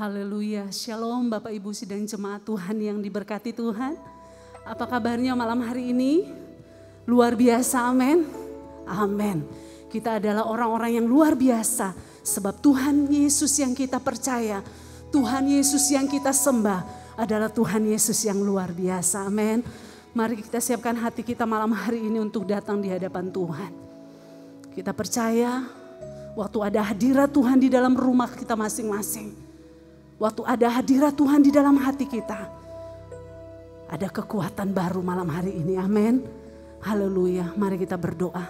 Haleluya, shalom Bapak Ibu sidang jemaat Tuhan yang diberkati Tuhan. Apa kabarnya malam hari ini? Luar biasa, amin. Amin. Kita adalah orang-orang yang luar biasa. Sebab Tuhan Yesus yang kita percaya, Tuhan Yesus yang kita sembah adalah Tuhan Yesus yang luar biasa, amin. Mari kita siapkan hati kita malam hari ini untuk datang di hadapan Tuhan. Kita percaya waktu ada hadirat Tuhan di dalam rumah kita masing-masing. Waktu ada hadirat Tuhan di dalam hati kita, ada kekuatan baru malam hari ini, amin. Haleluya, mari kita berdoa.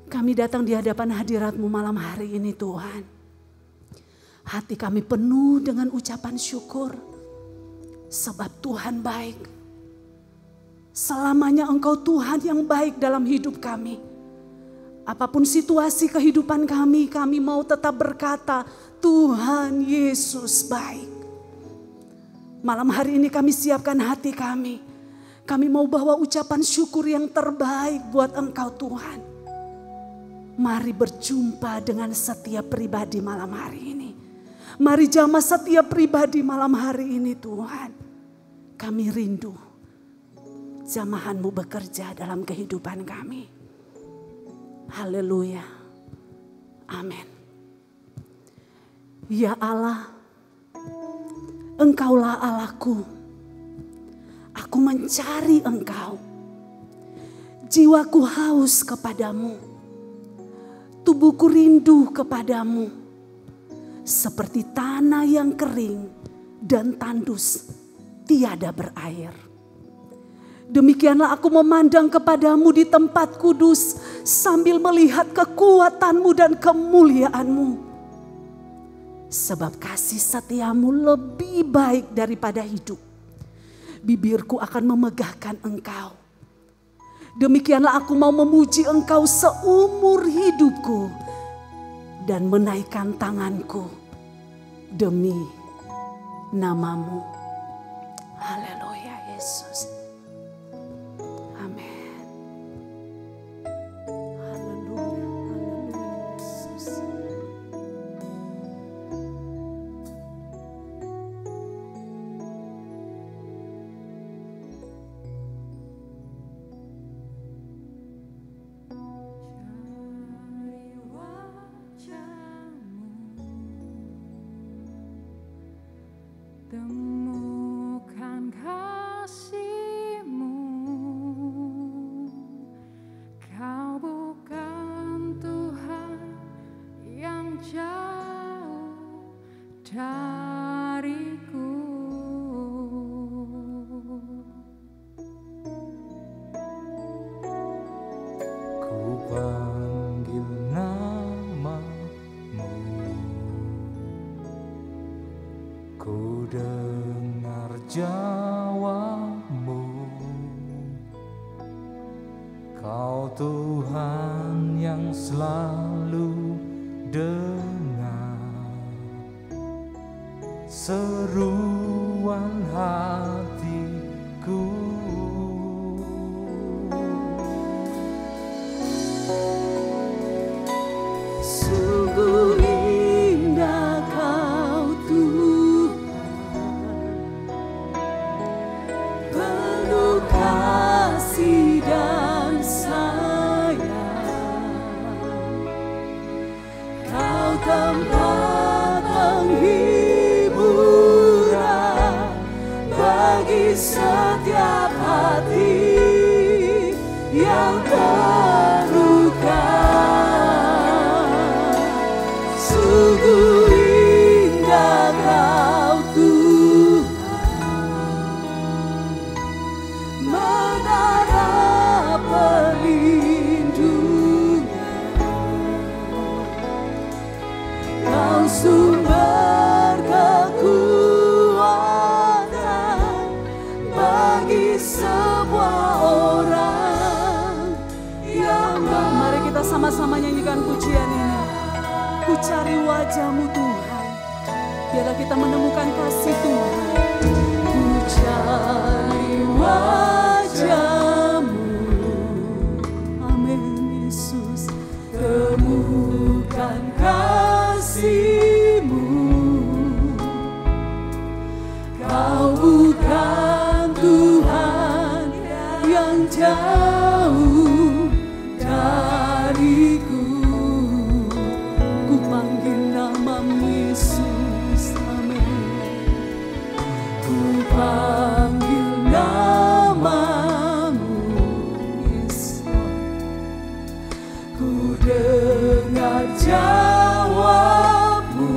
Kami datang di hadapan hadirat-Mu malam hari ini Tuhan. Hati kami penuh dengan ucapan syukur, sebab Tuhan baik. Selamanya Engkau Tuhan yang baik dalam hidup kami. Apapun situasi kehidupan kami mau tetap berkata, Tuhan Yesus baik. Malam hari ini kami siapkan hati kami. Kami mau bawa ucapan syukur yang terbaik buat Engkau Tuhan. Mari berjumpa dengan setiap pribadi malam hari ini. Mari jamah setiap pribadi malam hari ini Tuhan. Kami rindu jamahan-Mu bekerja dalam kehidupan kami. Haleluya. Amin. Ya Allah, Engkaulah Allahku. Aku mencari Engkau. Jiwaku haus kepadamu. Tubuhku rindu kepadamu. Seperti tanah yang kering dan tandus tiada berair. Demikianlah aku memandang kepadamu di tempat kudus sambil melihat kekuatan-Mu dan kemuliaan-Mu. Sebab kasih setia-Mu lebih baik daripada hidup. Bibirku akan memegahkan Engkau. Demikianlah aku mau memuji Engkau seumur hidupku. Dan menaikkan tanganku demi nama-Mu. Haleluya Yesus. Amin. Haleluya, haleluya Yesus. Temukan kasih-Mu, Kau bukan Tuhan yang jauh dariku. Ku panggil nama-Mu, ku dengar jawab-Mu. Kau Tuhan yang selalu dengar seruan hatiku. Sungguh indah Kau Tuhan, penuh kasih dan sayang. Kau tempat penghiburan bagi setiap hati yang terluka. Sungguh indah Kau Tuhan, menara perlindungan. Kau sumber kekuatan bagi semua orang yang mari kita sama-sama nyanyikan pujian ini. Ku cari wajah-Mu Tuhan, biarlah kita menemukan kasih Tuhan. Ku cari wajah-Mu, amin Yesus. Temukan kasih-Mu, jauh dariku. Ku panggil namamu Yesus, amin. Ku panggil namamu Yesus. Ku dengar jawabmu.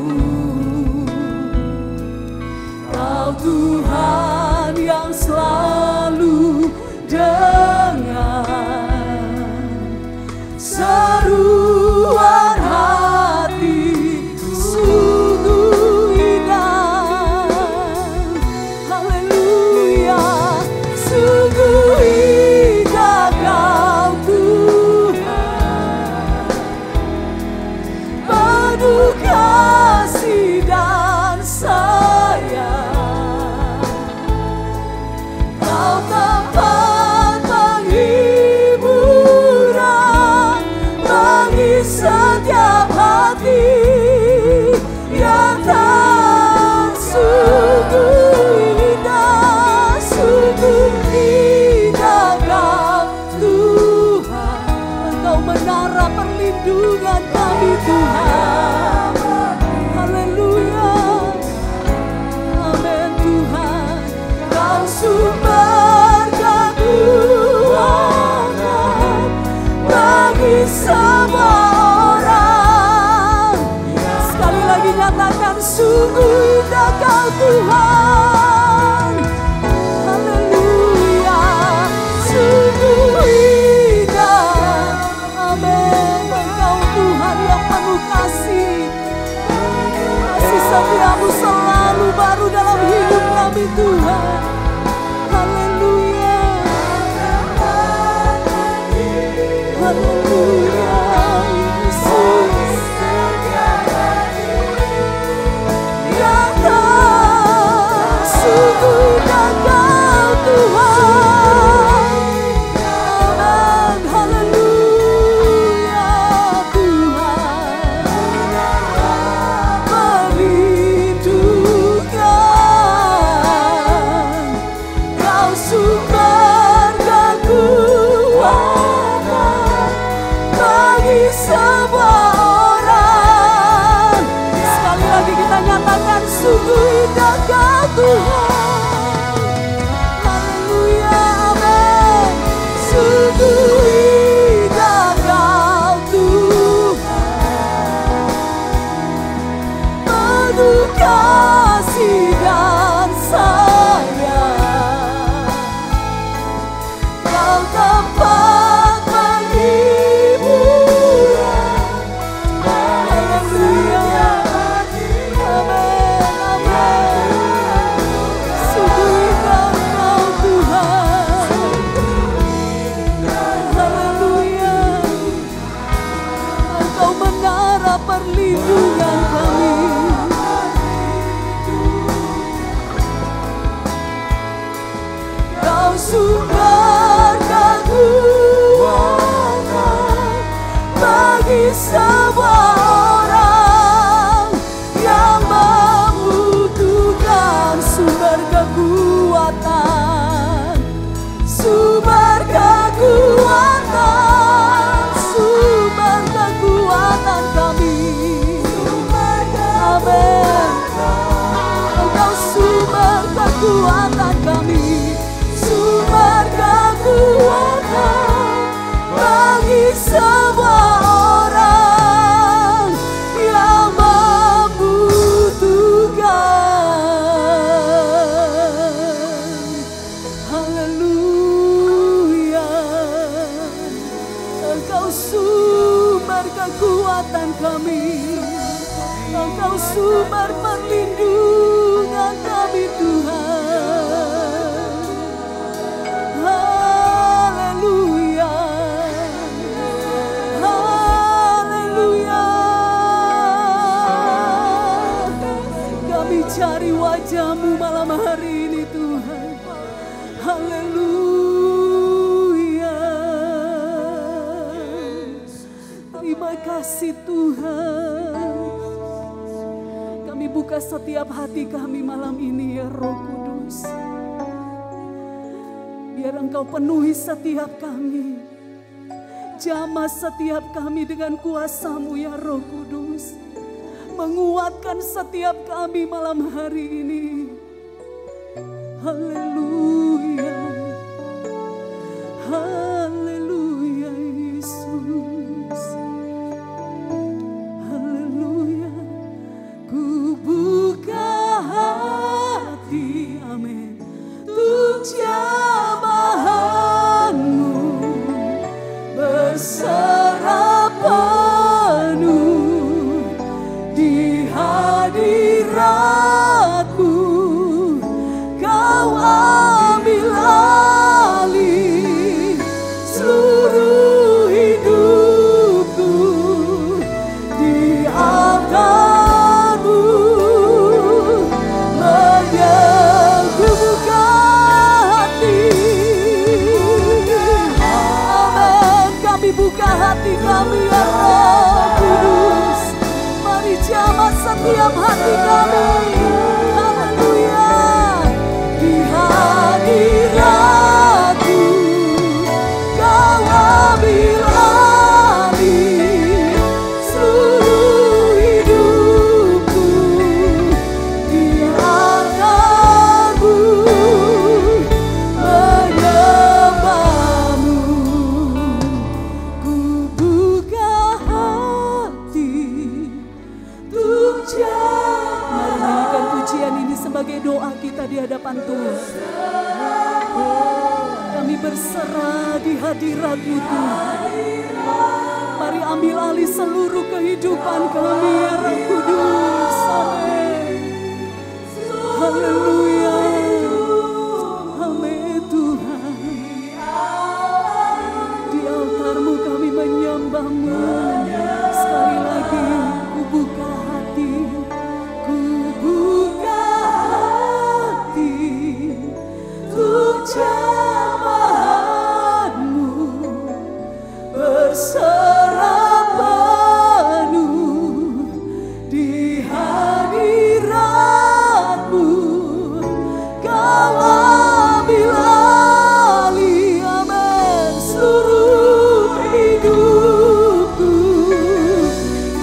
Kau Tuhan yang selalu dengar seruan hati, sungguh indah. Haleluya, sungguh indah Kau Tuhan, penuh kasih dan sayang. Kau tempat penghiburan bagi setiap hati yang tak sungguh indah, sungguh indah Kau Tuhan. Engkau menara perlindungan kami Tuhan. Haleluya, amin Tuhan. Kau sumber kekuatan bagi semua orang. Sekali lagi nyatakan, sungguh indah Kau Tuhan. Haleluya, sungguh indah. Amin. Engkau Tuhan yang penuh kasih. Kasih setiamu selalu baru dalam hidup kami Tuhan. Haleluya, haleluya Yesus. Yang tak sungguh indah Kau Tuhan. Amin, haleluya Tuhan. Perlindungan, Kau sumber kekuatan bagi semua orang. Sekali lagi kita nyatakan, sungguh indah Kau Tuhan. Haleluya, amin. Sungguh indah Kau Tuhan, penuh kasih dan sayang. Kau tempat penghiburan. Haleluya, amin, amin. Sungguh indah Kau Tuhan. Haleluya, Engkau menara perlindungan kami. Kau sumber kekuatan bagi semua orang yang membutuhkan sumber kekuatan, sumber kekuatan, sumber kekuatan kami. Amin. Engkau sumber kekuatan kami, sumber kekuatan bagi semua orang yang membutuhkan. Haleluya, Engkau sumber kekuatan kami, Engkau sumber perlindungan kami Tuhan. Haleluya, haleluya. Kami cari wajah-Mu malam hari ini Tuhan. Haleluya. Terima kasih Tuhan. Kami buka setiap hati kami malam ini ya Roh Kudus. Biar biar Engkau penuhi setiap kami. Jamah setiap kami dengan kuasa-Mu ya Roh Kudus. Menguatkan setiap kami malam hari ini. Haleluya. Haleluya Yesus. Haleluya. Ku buka hati, amin, untuk jamahan-Mu, berserah penuh di hadirat-Mu. Kau ambil alih seluruh hidupku di altar-Mu. Ku buka hati, amin. Kami buka hati kami ya Roh Kudus. Mari jamah setiap hati kami. Haleluya. Di hadirat-Mu Kau ambil alih seluruh hidupku di altar-Mu, menyembah-Mu. Ku buka hati untuk jamah. Mari nyanyikan pujian ini sebagai doa kita di hadapan Tuhan. Kami berserah di hadirat-Mu Tuhan. Mari ambil alih seluruh kehidupan kami ya Roh Kudus. Amin. Haleluya. Amin Tuhan. Di altar-Mu kami menyembah-Mu. Sekali lagi ku buka hati. Ku buka hati untuk jamahan-Mu, berserah penuh di hadirat-Mu. Kau ambil alih, amin, seluruh hidupku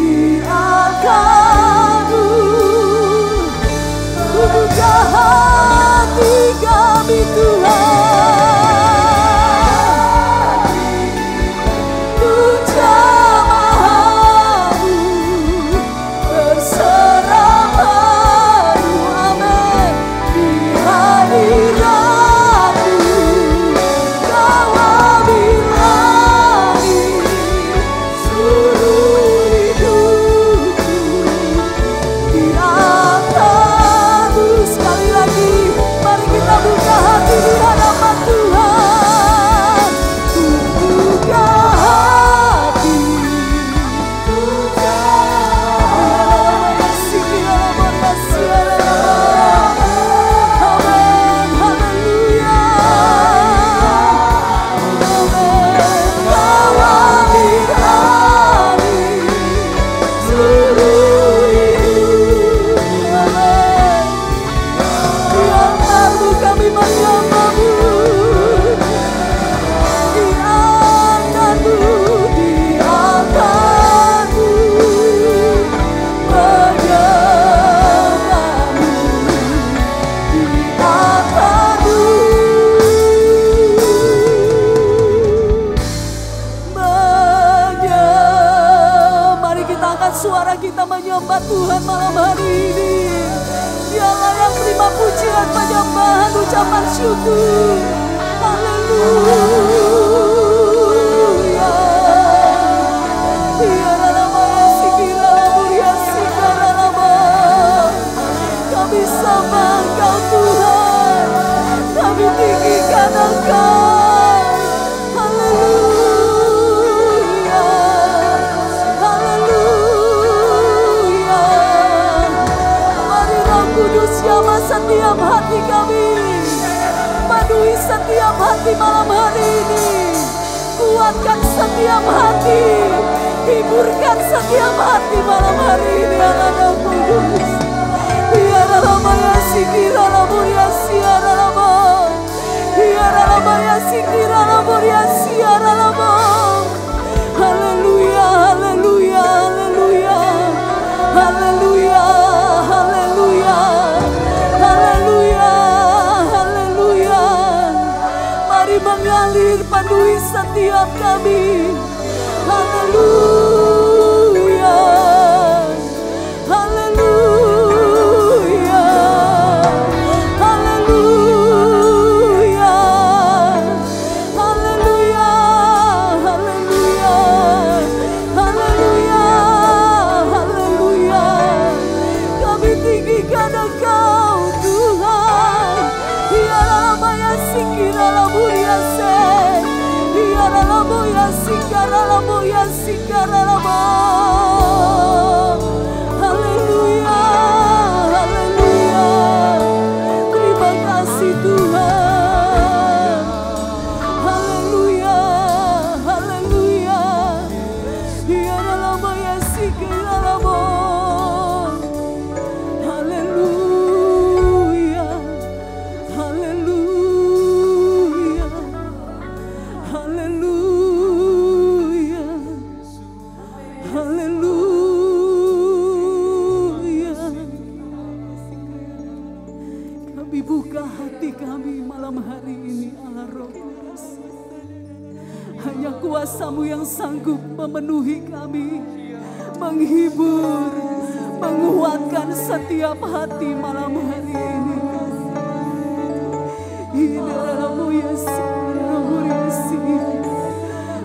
di altar-Mu. Ku buka hati kami Tuhan, untuk jamahan-Mu, berserah penuh, amin, di hadirat-Mu. Kau ambil alih seluruh hidupku di altar-Mu. Sekali lagi, mari kita buka hati di hadapan Tuhan. Ku buka hati untuk amin, haleluya. Amin. Kau ambil alih seluruh hidup, amin. Di altar-Mu kami menyembah-Mu. Di altar-Mu, di altar-Mu, menyembah-Mu. Di altar-Mu, mari kita angkat suara kita menyembah Tuhan malam hari ini. Dialah yang terima pujian, penyembahan, ucapan syukur. Haleluya. Kami sembah Engkau Tuhan, kami tinggikan Engkau. Haleluya. Haleluya. Mari Roh Kudus jamah setiap hati kami, penuhi setiap hati malam hari ini. Kuatkan setiap hati, hiburkan setiap hati malam hari ini. Anak Kudus, biarlah Maya Sikira Lamuria Siara Lama, biarlah Maya Kira laboria siara labo. Haleluya, haleluya, haleluya. Haleluya, haleluya. Haleluya, haleluya. Mari mengalir penuhi setiap kami. Haleluya. Haleluya. Haleluya. Haleluya. Haleluya. Haleluya. Haleluya. Kami tinggikan Engkau Tuhan. Hiara maya sikira laburia se. Hiara laburia sikara laburia sikara labo. Haleluya. Haleluya. Terima kasih Tuhan. Haleluya. Haleluya. Hiara laburia sikira labo. Haleluya. Haleluya. Haleluya. Haleluya. Kami buka hati kami malam hari ini Allah Roh Kudus. Hanya kuasa-Mu yang sanggup memenuhi kami, menghibur, menguatkan setiap hati malam hari ini.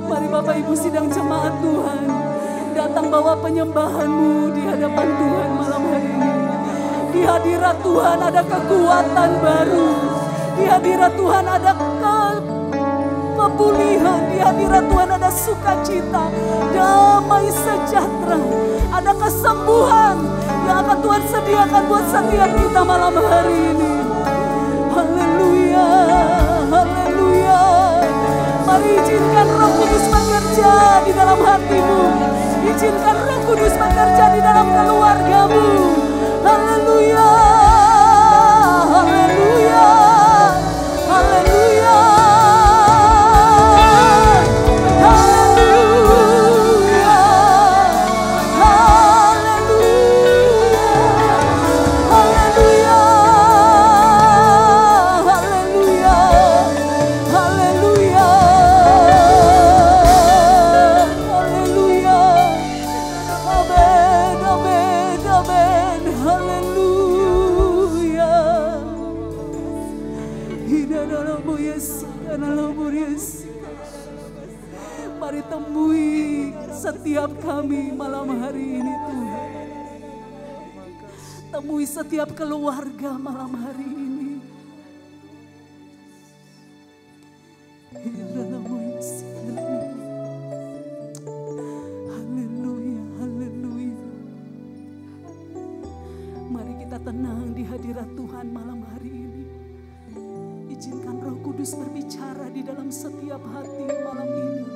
Mari Bapak Ibu sidang jemaat Tuhan, datang bawa penyembahan-Mu di hadapan Tuhan malam hari ini. Di hadirat Tuhan ada kekuatan baru. Di hadirat Tuhan ada pemulihan. Di hadirat Tuhan ada sukacita, damai sejahtera, ada kesembuhan yang akan Tuhan sediakan buat setiap kita malam hari ini. Haleluya, haleluya. Mari izinkan Roh Kudus bekerja di dalam hatimu. Izinkan Roh Kudus bekerja di dalam keluargamu. Haleluya, haleluya, haleluya. Haleluya, haleluya, haleluya, haleluya, haleluya, amin, amin, amin, haleluya. Mari temui setiap kami malam hari ini Tuhan. Temui setiap keluarga malam hari ini. Haleluya, haleluya. Mari kita tenang di hadirat Tuhan malam hari ini. Izinkan Roh Kudus berbicara di dalam setiap hati malam ini.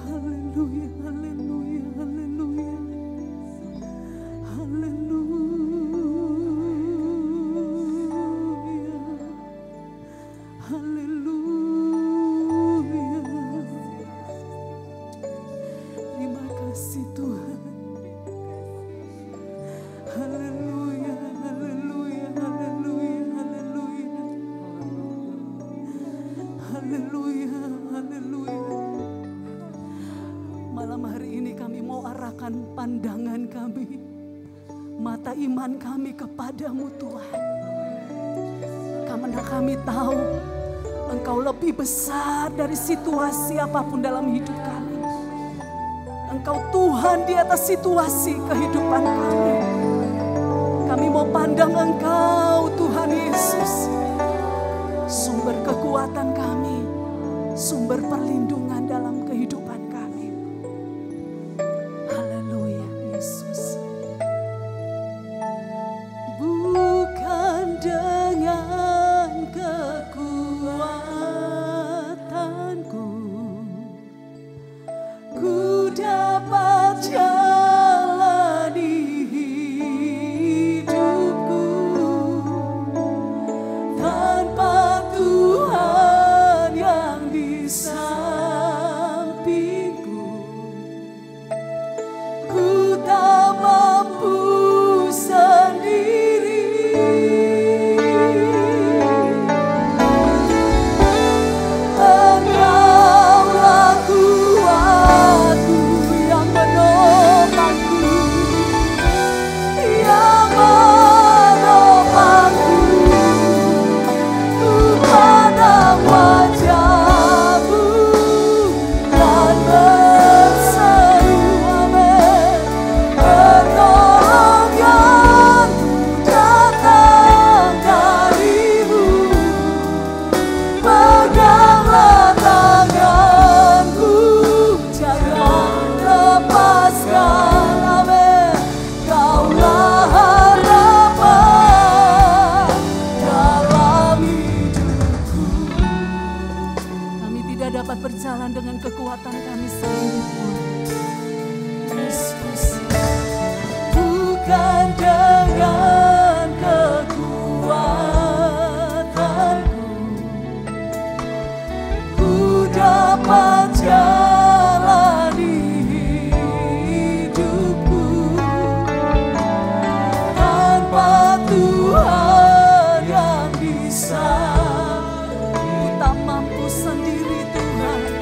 Haleluya, haleluya, haleluya. Haleluya. Haleluya. Terima kasih Tuhan. Haleluya, haleluya, haleluya, haleluya. Haleluya, haleluya. Malam hari ini kami mau arahkan pandangan kami, mata iman kami kepadamu Tuhan. Karena kami tahu Engkau lebih besar dari situasi apapun dalam hidup kami. Engkau Tuhan di atas situasi kehidupan kami. Kami mau pandang Engkau Tuhan Yesus, sumber kekuatan kami, sumber perlindungan dalam kehidupan kami. Haleluya Yesus. Bukan dengan kekuatanku ku dapat jalani hidup bukan dengan kekuatan kami sendiri pun. Yesus, bukan dengan kekuatanku ku dapat jalani hidupku, tanpa Tuhan yang bisa. Ku tak mampu sendiri Tuhan.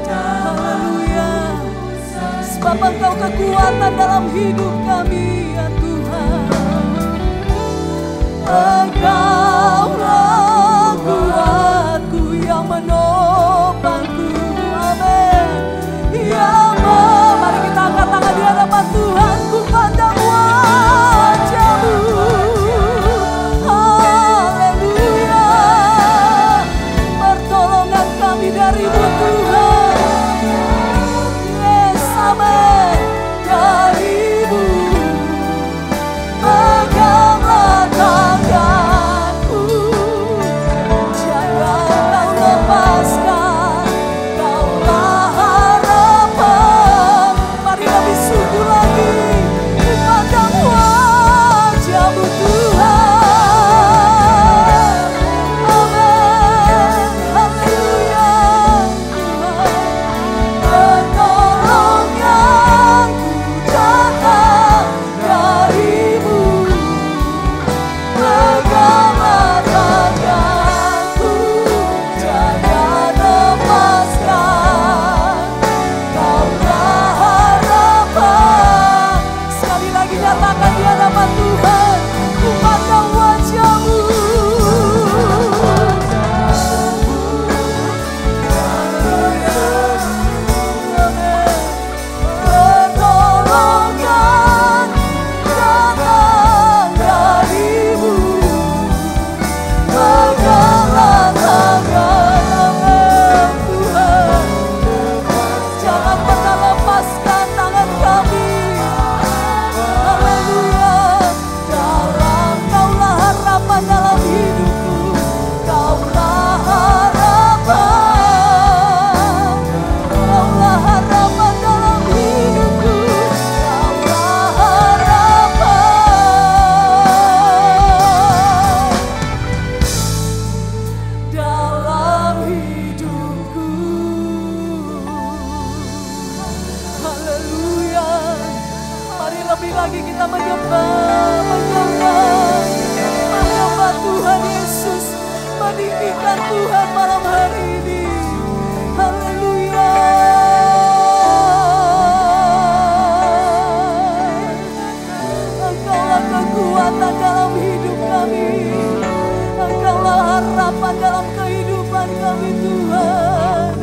Haleluya. Sebab Engkau kekuatan dalam hidup kami ya Tuhan. Engkaulah kuatku yang menopangku. Amin. Ya Allah, mari kita angkat tangan di hadapan Tuhan. Ku pandang wajah-Mu. Haleluya. Pertolongan kami dari-Mu Tuhan. Yes, amin. Dari-Mu. Peganglah tanganku, jangan Kau lepaskan, Kaulah harapan. Mari lebih sungguh lagi, ku pandang wajah-Mu Tuhan. Amin, haleluya. Pertolonganku datang dari-Mu. Peganglah tanganku, jangan lepaskan, Kaulah harapan. Sekali lagi nyatakan di hadapan Tuhan, ku pandang wajah-Mu. Pertolongan datang dari-Mu. Peganglah tangan Tuhan, jangan pernah lepaskan tangan kami. Haleluya. Dalam Kaulah harapan dalam hidupku, Kaulah harapan. Kaulah harapan dalam hidupku, Kaulah harapan dalam hidupku. Haleluya. Mari lebih lagi kita menyembah Tuhan Yesus, meninggikan Tuhan malam hari ini. Haleluya. Engkaulah kekuatan dalam hidup kami. Engkaulah harapan dalam kehidupan kami Tuhan.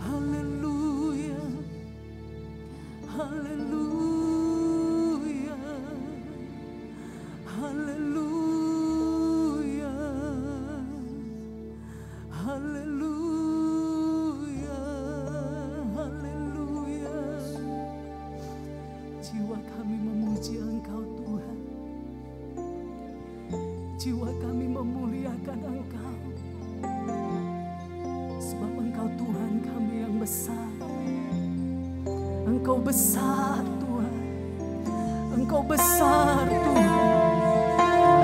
Haleluya. Haleluya. Haleluya. Haleluya. Jiwa kami memuliakan Engkau. Sebab Engkau Tuhan kami yang besar. Engkau besar Tuhan. Engkau besar Tuhan.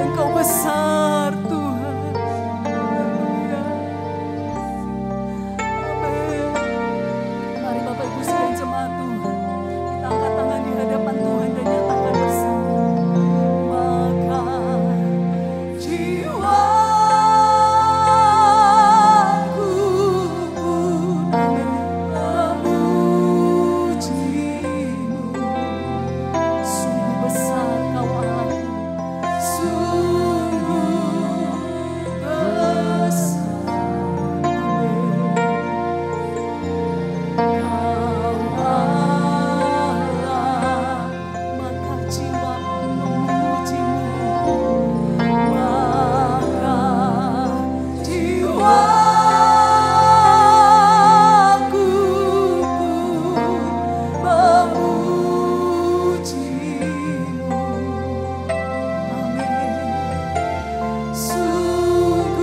Engkau besar Tuhan. Haleluya. Amin. Mari Bapak Ibu sekalian jemaat Tuhan, kita angkat tangan di hadapan Tuhan dan nyatakan bersama. Maka jiwaku pun memuji-Mu. Sungguh besar Kau Allahku, sungguh besar. Amin. Kau Allah, maka jiwaku memuji-Mu. Maka jiwaku pun memuji-Mu. Amin. Sungguh besar Allahku.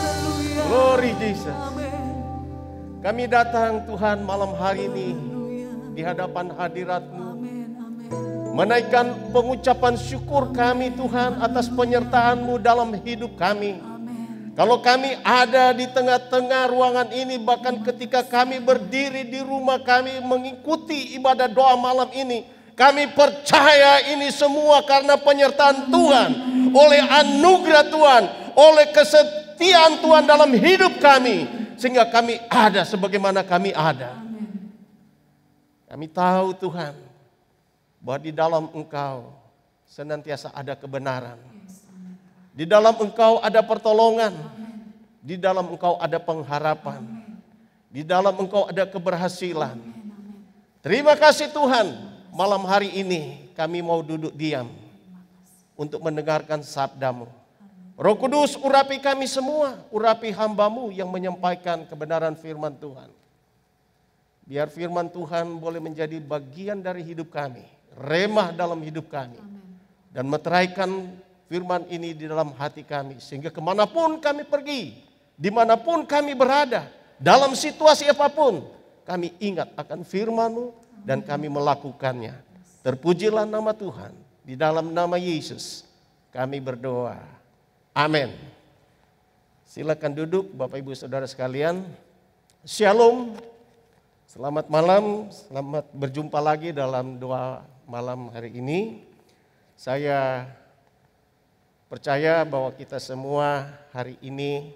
Haleluya. Glory Jesus. Amin. Kami datang Tuhan malam hari ini Haleluya. di hadapan hadirat-Mu. Amin. Amin. Menaikkan pengucapan syukur kami Tuhan atas penyertaan-Mu dalam hidup kami. Amin. Kalau kami ada di tengah-tengah ruangan ini, bahkan ketika kami berdiri di rumah kami mengikuti ibadah doa malam ini, kami percaya ini semua karena penyertaan Tuhan, oleh anugerah Tuhan, oleh kesetiaan Tuhan dalam hidup kami, sehingga kami ada sebagaimana kami ada. Kami tahu Tuhan, bahwa di dalam Engkau senantiasa ada kebenaran. Di dalam Engkau ada pertolongan. Di dalam Engkau ada pengharapan. Di dalam Engkau ada keberhasilan. Terima kasih Tuhan. Malam hari ini kami mau duduk diam untuk mendengarkan sabda-Mu. Roh Kudus, urapi kami semua. Urapi hamba-Mu yang menyampaikan kebenaran firman Tuhan. Biar firman Tuhan boleh menjadi bagian dari hidup kami. Remah dalam hidup kami. Dan meteraikan firman ini di dalam hati kami. Sehingga kemanapun kami pergi, dimanapun kami berada, dalam situasi apapun, kami ingat akan firman-Mu dan kami melakukannya. Terpujilah nama Tuhan. Di dalam nama Yesus kami berdoa. Amin. Silakan duduk Bapak Ibu Saudara sekalian. Shalom. Selamat malam, selamat berjumpa lagi dalam doa malam hari ini. Saya percaya bahwa kita semua hari ini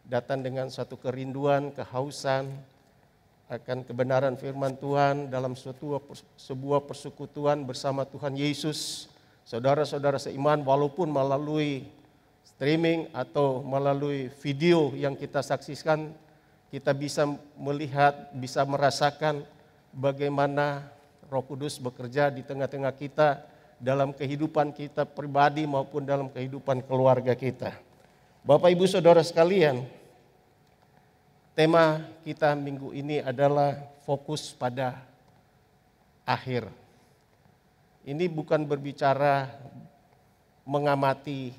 datang dengan suatu kerinduan, kehausan akan kebenaran firman Tuhan dalam sebuah persekutuan bersama Tuhan Yesus. Saudara-saudara seiman, walaupun melalui streaming atau melalui video yang kita saksikan, kita bisa melihat, bisa merasakan bagaimana Roh Kudus bekerja di tengah-tengah kita dalam kehidupan kita pribadi maupun dalam kehidupan keluarga kita. Bapak Ibu Saudara sekalian, tema kita minggu ini adalah fokus pada akhir. Ini bukan berbicara mengamati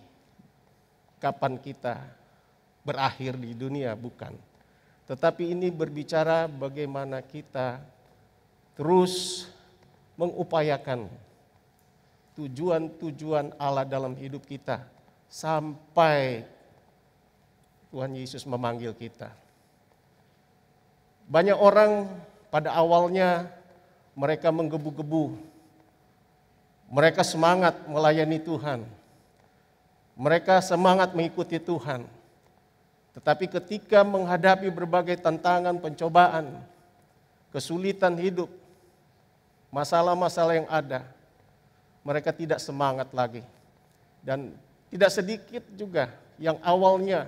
kapan kita berakhir di dunia, bukan. Tetapi ini berbicara bagaimana kita terus mengupayakan tujuan-tujuan Allah dalam hidup kita sampai Tuhan Yesus memanggil kita. Banyak orang pada awalnya mereka menggebu-gebu, mereka semangat melayani Tuhan, mereka semangat mengikuti Tuhan. Tetapi ketika menghadapi berbagai tantangan, pencobaan, kesulitan hidup, masalah-masalah yang ada, mereka tidak semangat lagi. Dan tidak sedikit juga yang awalnya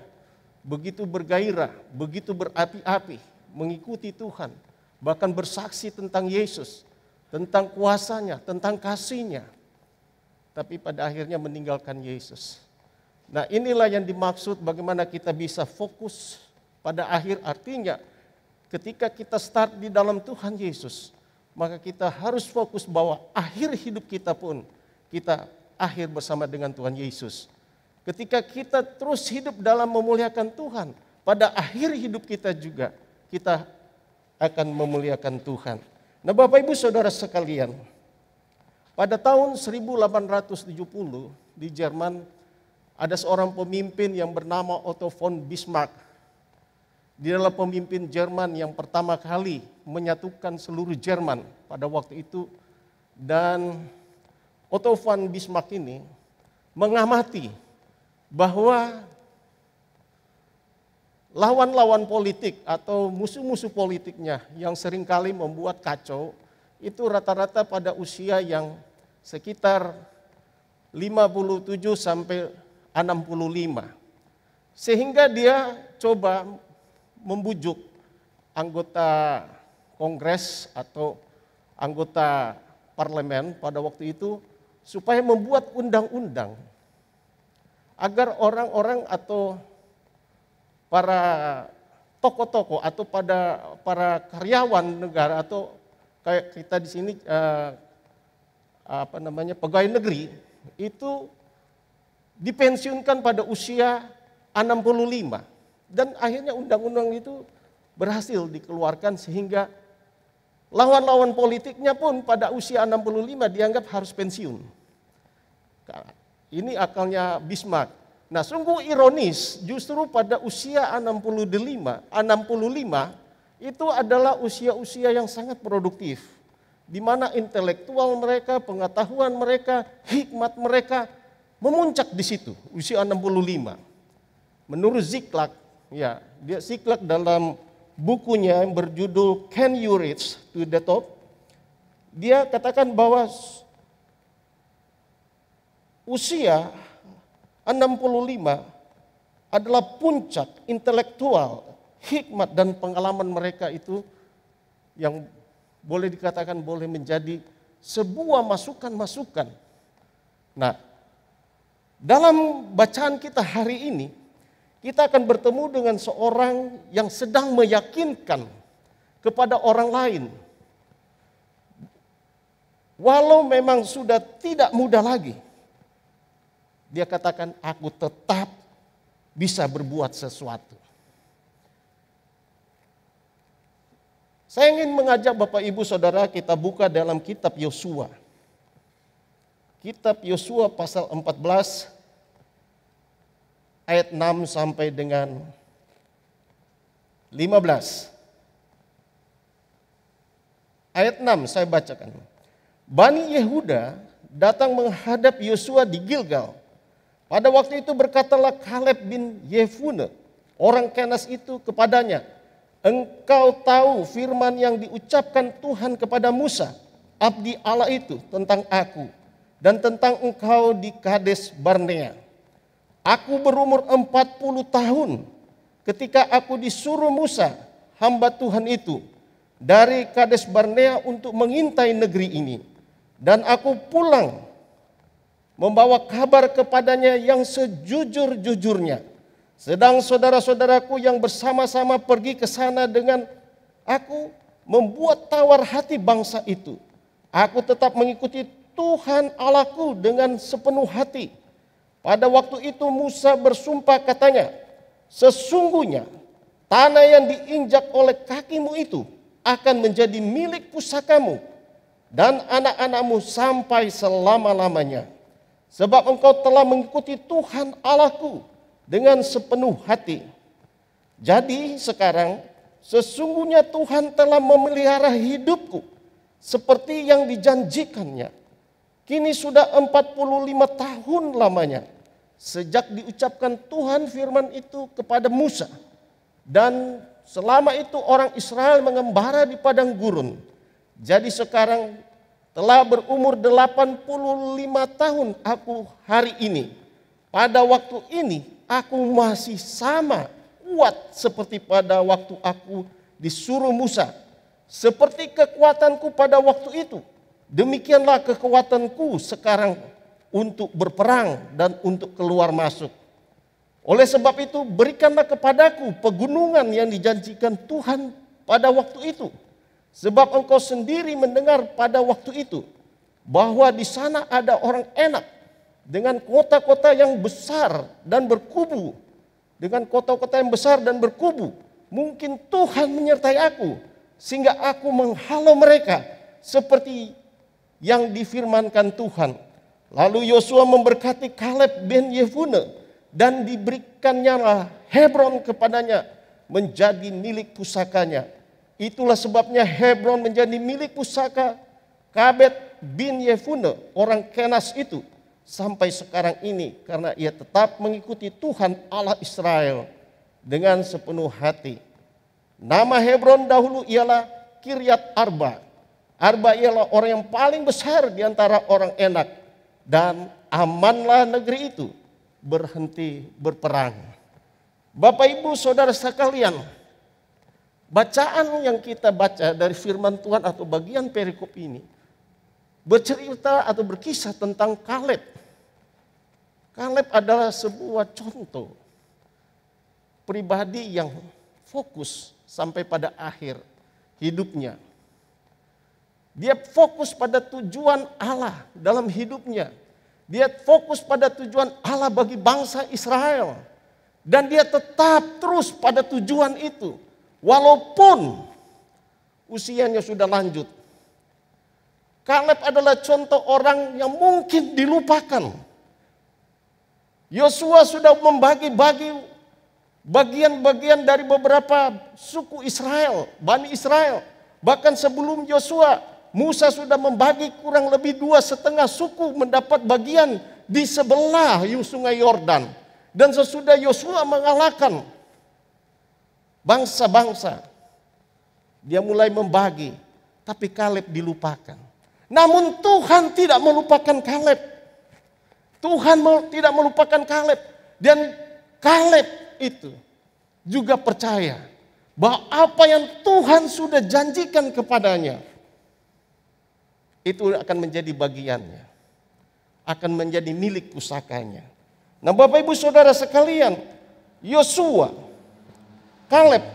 begitu bergairah, begitu berapi-api mengikuti Tuhan, bahkan bersaksi tentang Yesus, tentang kuasanya, tentang kasih-Nya, tapi pada akhirnya meninggalkan Yesus. Nah, inilah yang dimaksud bagaimana kita bisa fokus pada akhir. Artinya ketika kita start di dalam Tuhan Yesus, maka kita harus fokus bahwa akhir hidup kita pun kita akhir bersama dengan Tuhan Yesus. Ketika kita terus hidup dalam memuliakan Tuhan, pada akhir hidup kita juga kita akan memuliakan Tuhan. Nah, Bapak Ibu Saudara sekalian, pada tahun 1870 di Jerman ada seorang pemimpin yang bernama Otto von Bismarck. Dia adalah pemimpin Jerman yang pertama kali menyatukan seluruh Jerman pada waktu itu. Dan Otto von Bismarck ini mengamati bahwa lawan-lawan politik atau musuh-musuh politiknya yang seringkali membuat kacau, itu rata-rata pada usia yang sekitar 57 sampai 65. Sehingga dia coba membujuk anggota kongres atau anggota parlemen pada waktu itu supaya membuat undang-undang agar orang-orang atau para tokoh-tokoh atau para karyawan negara atau kayak kita di sini pegawai negeri itu dipensiunkan pada usia 65. Dan akhirnya undang-undang itu berhasil dikeluarkan sehingga lawan-lawan politiknya pun pada usia 65 dianggap harus pensiun. Ini akalnya Bismarck. Nah, sungguh ironis, justru pada usia 65 itu adalah usia-usia yang sangat produktif, di mana intelektual mereka, pengetahuan mereka, hikmat mereka memuncak di situ, usia 65. Menurut Ziklag, Ziklag dalam bukunya yang berjudul Can You Reach to the Top, dia katakan bahwa usia 65 adalah puncak intelektual, hikmat dan pengalaman mereka itu yang boleh dikatakan boleh menjadi sebuah masukan-masukan. Nah, dalam bacaan kita hari ini, kita akan bertemu dengan seorang yang sedang meyakinkan kepada orang lain. Walau memang sudah tidak muda lagi, dia katakan, aku tetap bisa berbuat sesuatu. Saya ingin mengajak Bapak Ibu Saudara kita buka dalam kitab Yosua. Kitab Yosua pasal 14 ayat 6 sampai dengan 15. Ayat 6 saya bacakan. Bani Yehuda datang menghadap Yosua di Gilgal. Pada waktu itu berkatalah Kaleb bin Yefune, orang Kenas itu kepadanya, engkau tahu firman yang diucapkan Tuhan kepada Musa, abdi Allah itu, tentang aku dan tentang engkau di Kades Barnea. Aku berumur 40 tahun ketika aku disuruh Musa, hamba Tuhan itu, dari Kades Barnea untuk mengintai negeri ini. Dan aku pulang membawa kabar kepadanya yang sejujur-jujurnya. Sedang saudara-saudaraku yang bersama-sama pergi ke sana dengan aku membuat tawar hati bangsa itu. Aku tetap mengikuti Tuhan Allahku dengan sepenuh hati. Pada waktu itu Musa bersumpah katanya, sesungguhnya tanah yang diinjak oleh kakimu itu akan menjadi milik pusakamu dan anak-anakmu sampai selama-lamanya. Sebab engkau telah mengikuti Tuhan Allahku dengan sepenuh hati. Jadi sekarang sesungguhnya Tuhan telah memelihara hidupku seperti yang dijanjikannya. Kini sudah 45 tahun lamanya sejak diucapkan Tuhan firman itu kepada Musa. Dan selama itu orang Israel mengembara di padang gurun. Jadi sekarang telah berumur 85 tahun aku hari ini. Pada waktu ini aku masih sama kuat seperti pada waktu aku disuruh Musa. Seperti kekuatanku pada waktu itu, demikianlah kekuatanku sekarang untuk berperang dan untuk keluar masuk. Oleh sebab itu berikanlah kepadaku pegunungan yang dijanjikan Tuhan pada waktu itu. Sebab engkau sendiri mendengar pada waktu itu bahwa di sana ada orang Enak dengan kota-kota yang besar dan berkubu. Dengan kota-kota yang besar dan berkubu. Mungkin Tuhan menyertai aku sehingga aku menghalau mereka seperti yang difirmankan Tuhan. Lalu Yosua memberkati Kaleb bin Yefune dan diberikannya lah Hebron kepadanya menjadi milik pusakanya. Itulah sebabnya Hebron menjadi milik pusaka Kaleb bin Yefune, orang Kenas itu, sampai sekarang ini. Karena ia tetap mengikuti Tuhan Allah Israel dengan sepenuh hati. Nama Hebron dahulu ialah Kiryat Arba. Arba ialah orang yang paling besar di antara orang Enak. Dan amanlah negeri itu berhenti berperang. Bapak Ibu Saudara sekalian, bacaan yang kita baca dari firman Tuhan atau bagian perikop ini bercerita atau berkisah tentang Kaleb. Kaleb adalah sebuah contoh pribadi yang fokus sampai pada akhir hidupnya. Dia fokus pada tujuan Allah dalam hidupnya. Dia fokus pada tujuan Allah bagi bangsa Israel. Dan dia tetap terus pada tujuan itu. Walaupun usianya sudah lanjut. Kaleb adalah contoh orang yang mungkin dilupakan. Yosua sudah membagi-bagi bagian-bagian dari beberapa suku Israel, Bani Israel. Bahkan sebelum Yosua, Musa sudah membagi kurang lebih 2,5 suku mendapat bagian di sebelah sungai Yordan. Dan sesudah Yosua mengalahkan bangsa-bangsa, dia mulai membagi, tapi Kaleb dilupakan. Namun Tuhan tidak melupakan Kaleb. Tuhan tidak melupakan Kaleb. Dan Kaleb itu juga percaya bahwa apa yang Tuhan sudah janjikan kepadanya, itu akan menjadi bagiannya. Akan menjadi milik pusakanya. Nah Bapak Ibu Saudara sekalian, Yosua, Kaleb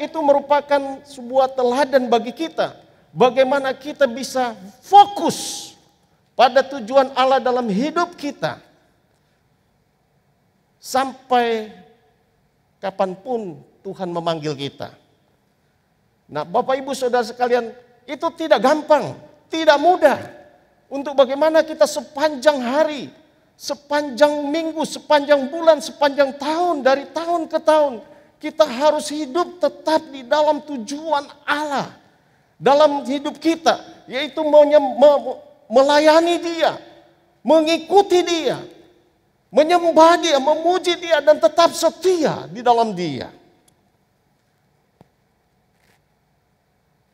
itu merupakan sebuah teladan bagi kita. Bagaimana kita bisa fokus pada tujuan Allah dalam hidup kita. Sampai kapanpun Tuhan memanggil kita. Nah Bapak Ibu Saudara sekalian, itu tidak gampang, tidak mudah. Untuk bagaimana kita sepanjang hari, sepanjang minggu, sepanjang bulan, sepanjang tahun, dari tahun ke tahun, kita harus hidup tetap di dalam tujuan Allah. Dalam hidup kita, yaitu melayani Dia, mengikuti Dia, menyembah Dia, memuji Dia, dan tetap setia di dalam Dia.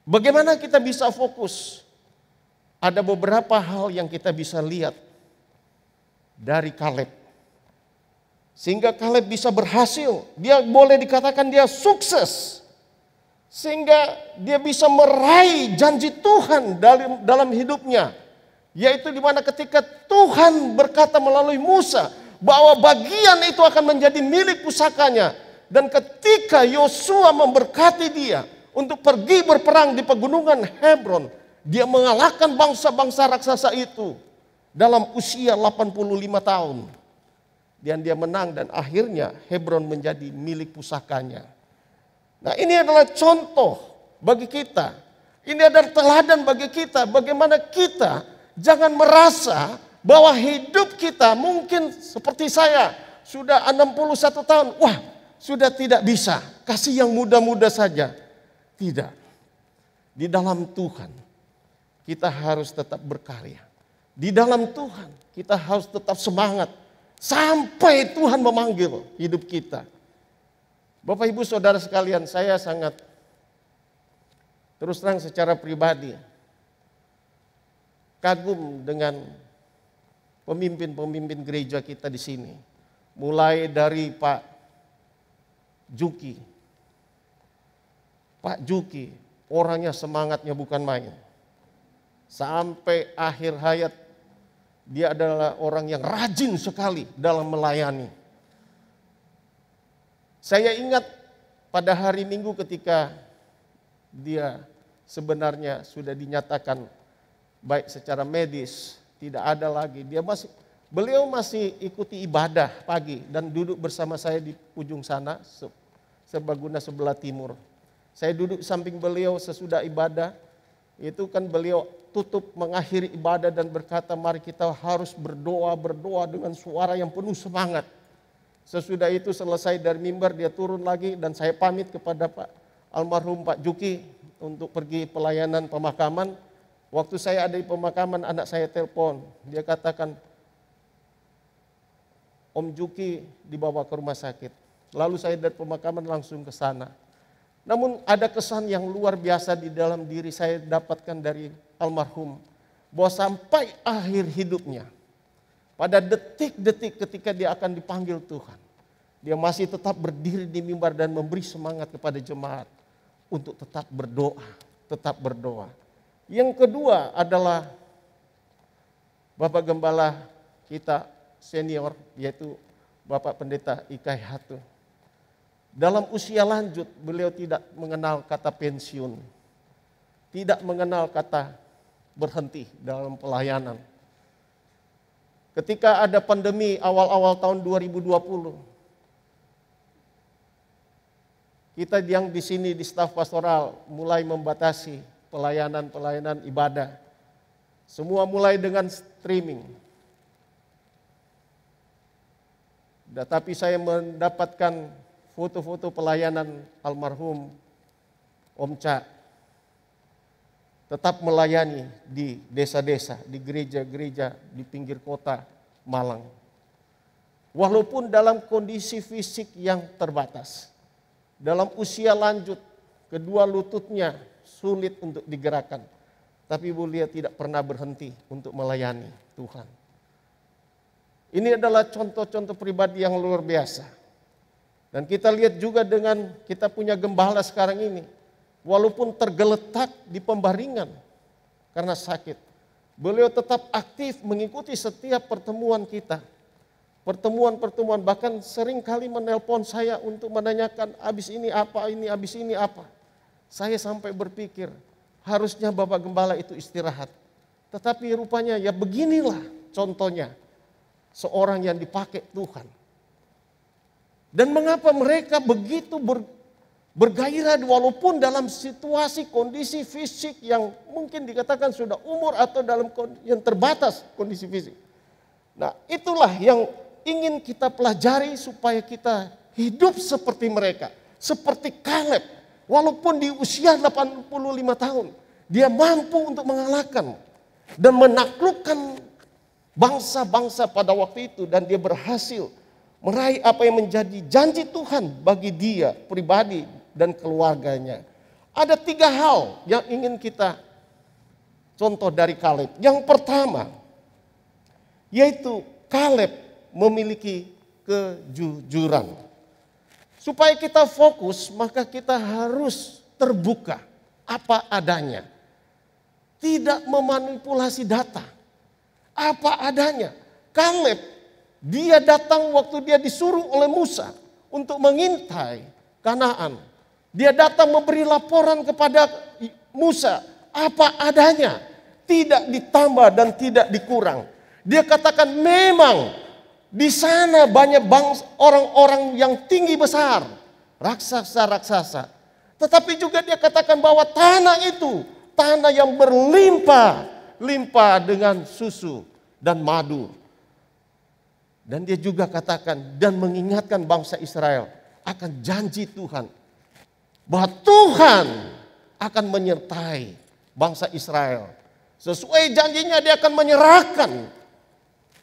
Bagaimana kita bisa fokus? Ada beberapa hal yang kita bisa lihat dari Kaleb. Sehingga Kaleb bisa berhasil. Dia boleh dikatakan dia sukses. Sehingga dia bisa meraih janji Tuhan dalam hidupnya. Yaitu di mana ketika Tuhan berkata melalui Musa bahwa bagian itu akan menjadi milik pusakanya. Dan ketika Yosua memberkati dia untuk pergi berperang di pegunungan Hebron, dia mengalahkan bangsa-bangsa raksasa itu dalam usia 85 tahun. Dan dia menang dan akhirnya Hebron menjadi milik pusakanya. Nah ini adalah contoh bagi kita. Ini adalah teladan bagi kita. Bagaimana kita jangan merasa bahwa hidup kita mungkin seperti saya. Sudah 61 tahun. Wah sudah tidak bisa. Kasih yang muda-muda saja. Tidak. Di dalam Tuhan kita harus tetap berkarya. Di dalam Tuhan kita harus tetap semangat. Sampai Tuhan memanggil hidup kita. Bapak Ibu Saudara sekalian, saya sangat terus terang secara pribadi kagum dengan pemimpin-pemimpin gereja kita di sini. Mulai dari Pak Juki. Pak Juki, orangnya semangatnya bukan main. Sampai akhir hayat, dia adalah orang yang rajin sekali dalam melayani. Saya ingat pada hari Minggu ketika dia sebenarnya sudah dinyatakan baik secara medis, tidak ada lagi. Beliau masih ikuti ibadah pagi dan duduk bersama saya di ujung sana, Serbaguna sebelah timur. Saya duduk samping beliau sesudah ibadah, itu kan beliau tutup mengakhiri ibadah dan berkata, mari kita harus berdoa dengan suara yang penuh semangat. Sesudah itu selesai dari mimbar dia turun lagi dan saya pamit kepada Pak almarhum Pak Juki untuk pergi pelayanan pemakaman. Waktu saya ada di pemakaman anak saya telepon, dia katakan Om Juki dibawa ke rumah sakit. Lalu saya dari pemakaman langsung ke sana. Namun ada kesan yang luar biasa di dalam diri saya dapatkan dari almarhum. Bahwa sampai akhir hidupnya, pada detik-detik ketika dia akan dipanggil Tuhan, dia masih tetap berdiri di mimbar dan memberi semangat kepada jemaat untuk tetap berdoa, tetap berdoa. Yang kedua adalah Bapak Gembala kita senior, yaitu Bapak Pendeta Ikai Hatu. Dalam usia lanjut, beliau tidak mengenal kata pensiun, tidak mengenal kata berhenti dalam pelayanan. ketika ada pandemi awal-awal tahun 2020. Kita yang di sini di staf pastoral mulai membatasi pelayanan ibadah. Semua mulai dengan streaming. Tetapi saya mendapatkan foto-foto pelayanan almarhum Om Ca. Tetap melayani di desa-desa, di gereja-gereja di pinggir kota Malang. Walaupun dalam kondisi fisik yang terbatas. Dalam usia lanjut, kedua lututnya sulit untuk digerakkan. Tapi beliau tidak pernah berhenti untuk melayani Tuhan. Ini adalah contoh-contoh pribadi yang luar biasa. Dan kita lihat juga dengan kita punya gembala sekarang ini. Walaupun tergeletak di pembaringan karena sakit. Beliau tetap aktif mengikuti setiap pertemuan kita. Pertemuan-pertemuan, bahkan sering kali menelpon saya untuk menanyakan habis ini apa, habis ini apa. Saya sampai berpikir harusnya Bapak Gembala itu istirahat. Tetapi rupanya ya beginilah contohnya seorang yang dipakai Tuhan. Dan mengapa mereka begitu bergairah walaupun dalam situasi kondisi fisik yang mungkin dikatakan sudah umur atau dalam yang terbatas kondisi fisik. Nah itulah yang ingin kita pelajari supaya kita hidup seperti mereka. Seperti Kaleb. Walaupun di usia 85 tahun. Dia mampu untuk mengalahkan. Dan menaklukkan bangsa-bangsa pada waktu itu. Dan dia berhasil meraih apa yang menjadi janji Tuhan bagi dia pribadi dan keluarganya. Ada 3 hal yang ingin kita contoh dari Kaleb. Yang pertama, yaitu Kaleb memiliki kejujuran. Supaya kita fokus, maka kita harus terbuka apa adanya. Tidak memanipulasi data. Apa adanya. Kaleb, dia datang waktu dia disuruh oleh Musa untuk mengintai Kanaan. Dia datang memberi laporan kepada Musa apa adanya. Tidak ditambah dan tidak dikurang. Dia katakan memang di sana banyak orang-orang yang tinggi besar, raksasa-raksasa. Tetapi juga dia katakan bahwa tanah itu, tanah yang berlimpah dengan susu dan madu. Dan dia juga katakan dan mengingatkan bangsa Israel akan janji Tuhan. Bahwa Tuhan akan menyertai bangsa Israel. Sesuai janjinya dia akan menyerahkan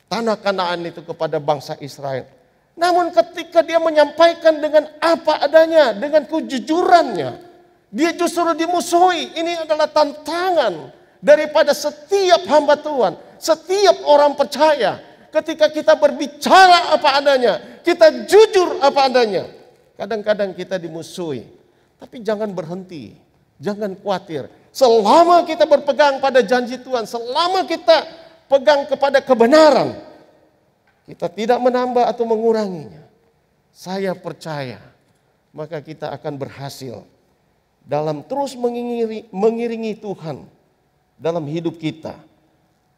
tanah Kanaan itu kepada bangsa Israel. Namun ketika dia menyampaikan dengan apa adanya, dengan kejujurannya, dia justru dimusuhi. Ini adalah tantangan daripada setiap hamba Tuhan, setiap orang percaya. Ketika kita berbicara apa adanya, kita jujur apa adanya. Kadang-kadang kita dimusuhi. Tapi jangan berhenti, jangan khawatir. Selama kita berpegang pada janji Tuhan, selama kita pegang kepada kebenaran, kita tidak menambah atau menguranginya. Saya percaya, maka kita akan berhasil dalam terus mengiringi Tuhan dalam hidup kita.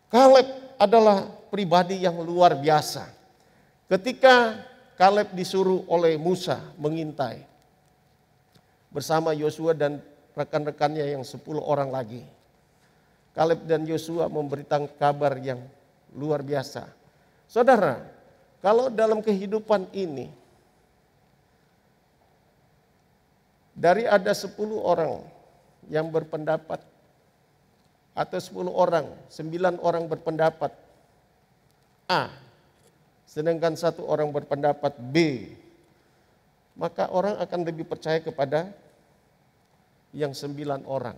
Kaleb adalah pribadi yang luar biasa. Ketika Kaleb disuruh oleh Musa mengintai bersama Yosua dan rekan-rekannya yang 10 orang lagi. Kaleb dan Yosua memberitakan kabar yang luar biasa. Saudara, kalau dalam kehidupan ini, dari ada 10 orang yang berpendapat, atau 10 orang, 9 orang berpendapat A, sedangkan 1 orang berpendapat B, maka orang akan lebih percaya kepada yang 9 orang.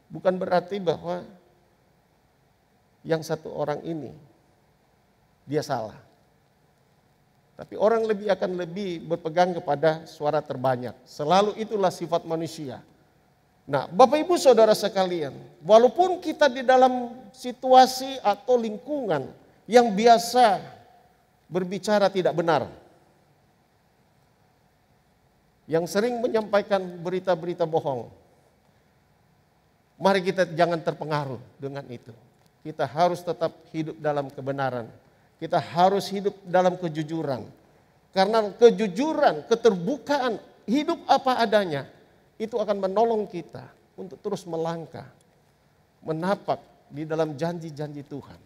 Bukan berarti bahwa yang 1 orang ini dia salah. Tapi orang akan lebih berpegang kepada suara terbanyak. Selalu itulah sifat manusia. Nah, Bapak Ibu Saudara sekalian, walaupun kita di dalam situasi atau lingkungan yang biasa berbicara tidak benar, yang sering menyampaikan berita-berita bohong, Mari kita jangan terpengaruh dengan itu. Kita harus tetap hidup dalam kebenaran. Kita harus hidup dalam kejujuran. Karena kejujuran, keterbukaan, hidup apa adanya, itu akan menolong kita untuk terus melangkah, menapak di dalam janji-janji Tuhan.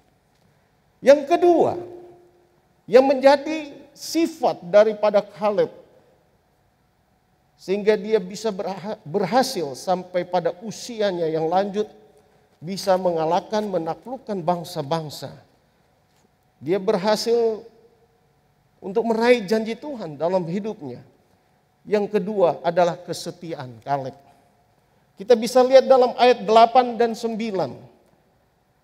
Yang kedua, yang menjadi sifat daripada Kaleb, sehingga dia bisa berhasil sampai pada usianya yang lanjut, bisa mengalahkan, menaklukkan bangsa-bangsa. Dia berhasil untuk meraih janji Tuhan dalam hidupnya. Yang kedua adalah kesetiaan Kaleb. Kita bisa lihat dalam ayat 8 dan 9.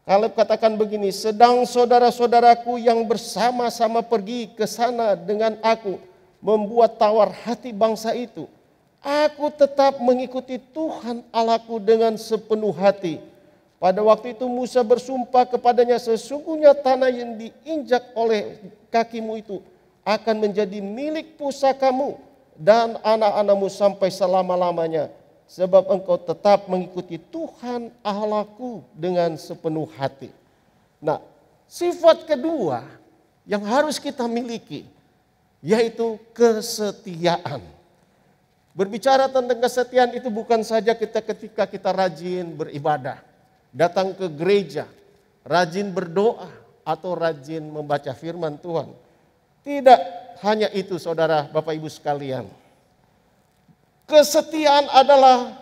Kaleb katakan begini, sedang saudara-saudaraku yang bersama-sama pergi ke sana dengan aku, membuat tawar hati bangsa itu. Aku tetap mengikuti Tuhan Allahku dengan sepenuh hati. Pada waktu itu Musa bersumpah kepadanya, sesungguhnya tanah yang diinjak oleh kakimu itu akan menjadi milik pusakamu dan anak-anakmu sampai selama-lamanya. Sebab engkau tetap mengikuti Tuhan Allahku dengan sepenuh hati. Nah, sifat kedua yang harus kita miliki yaitu kesetiaan. Berbicara tentang kesetiaan itu bukan saja ketika kita rajin beribadah, datang ke gereja, rajin berdoa atau rajin membaca firman Tuhan. Tidak hanya itu saudara, Bapak Ibu sekalian. Kesetiaan adalah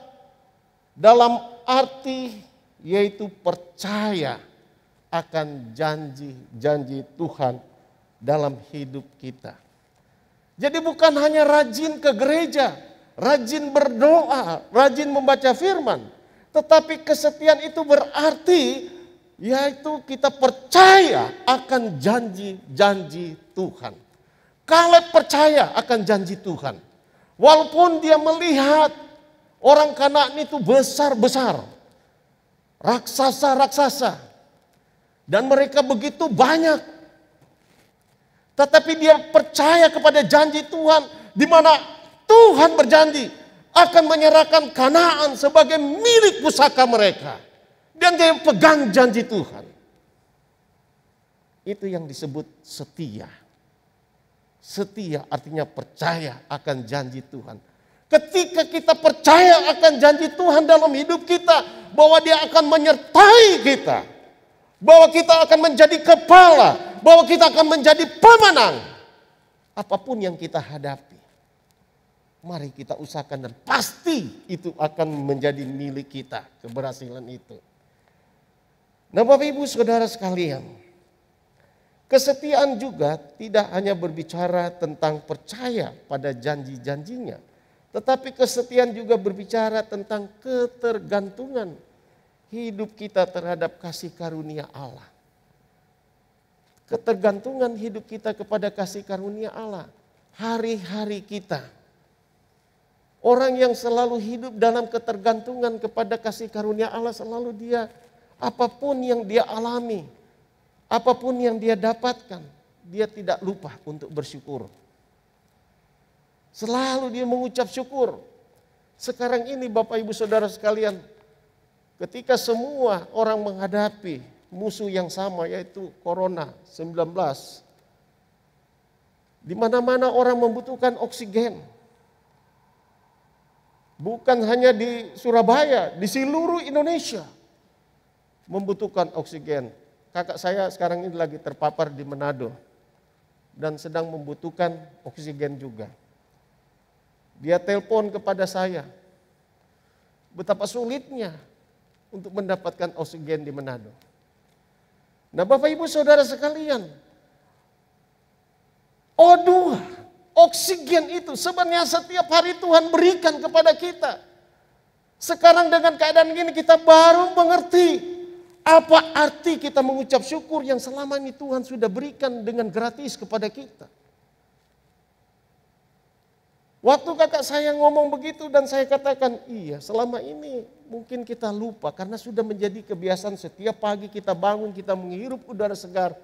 dalam arti yaitu percaya akan janji-janji Tuhan dalam hidup kita. Jadi bukan hanya rajin ke gereja, rajin berdoa, rajin membaca firman. Tetapi kesetiaan itu berarti yaitu kita percaya akan janji-janji Tuhan. Kaleb percaya akan janji Tuhan. Walaupun dia melihat orang Kanaan itu besar-besar, raksasa-raksasa, dan mereka begitu banyak. Tetapi dia percaya kepada janji Tuhan, di mana Tuhan berjanji akan menyerahkan Kanaan sebagai milik pusaka mereka. Dan dia pegang janji Tuhan. Itu yang disebut setia. Setia artinya percaya akan janji Tuhan. Ketika kita percaya akan janji Tuhan dalam hidup kita, bahwa dia akan menyertai kita, bahwa kita akan menjadi kepala, bahwa kita akan menjadi pemenang apapun yang kita hadapi. Mari kita usahakan dan pasti itu akan menjadi milik kita, keberhasilan itu. Nah, Bapak Ibu Saudara sekalian, kesetiaan juga tidak hanya berbicara tentang percaya pada janji-janjinya, tetapi kesetiaan juga berbicara tentang ketergantungan hidup kita terhadap kasih karunia Allah. Ketergantungan hidup kita kepada kasih karunia Allah. Hari-hari kita. Orang yang selalu hidup dalam ketergantungan kepada kasih karunia Allah, selalu dia, apapun yang dia alami, apapun yang dia dapatkan, dia tidak lupa untuk bersyukur. Selalu dia mengucap syukur. Sekarang ini Bapak Ibu Saudara sekalian, ketika semua orang menghadapi musuh yang sama yaitu Corona-19, di mana-mana orang membutuhkan oksigen. Bukan hanya di Surabaya, di seluruh Indonesia membutuhkan oksigen. Kakak saya sekarang ini lagi terpapar di Manado dan sedang membutuhkan oksigen juga. Dia telepon kepada saya, betapa sulitnya untuk mendapatkan oksigen di Manado. Nah, Bapak Ibu Saudara sekalian, O2, oksigen itu sebenarnya setiap hari Tuhan berikan kepada kita. Sekarang dengan keadaan ini kita baru mengerti apa arti kita mengucap syukur yang selama ini Tuhan sudah berikan dengan gratis kepada kita. Waktu kakak saya ngomong begitu dan saya katakan, iya selama ini mungkin kita lupa karena sudah menjadi kebiasaan setiap pagi kita bangun, kita menghirup udara segar.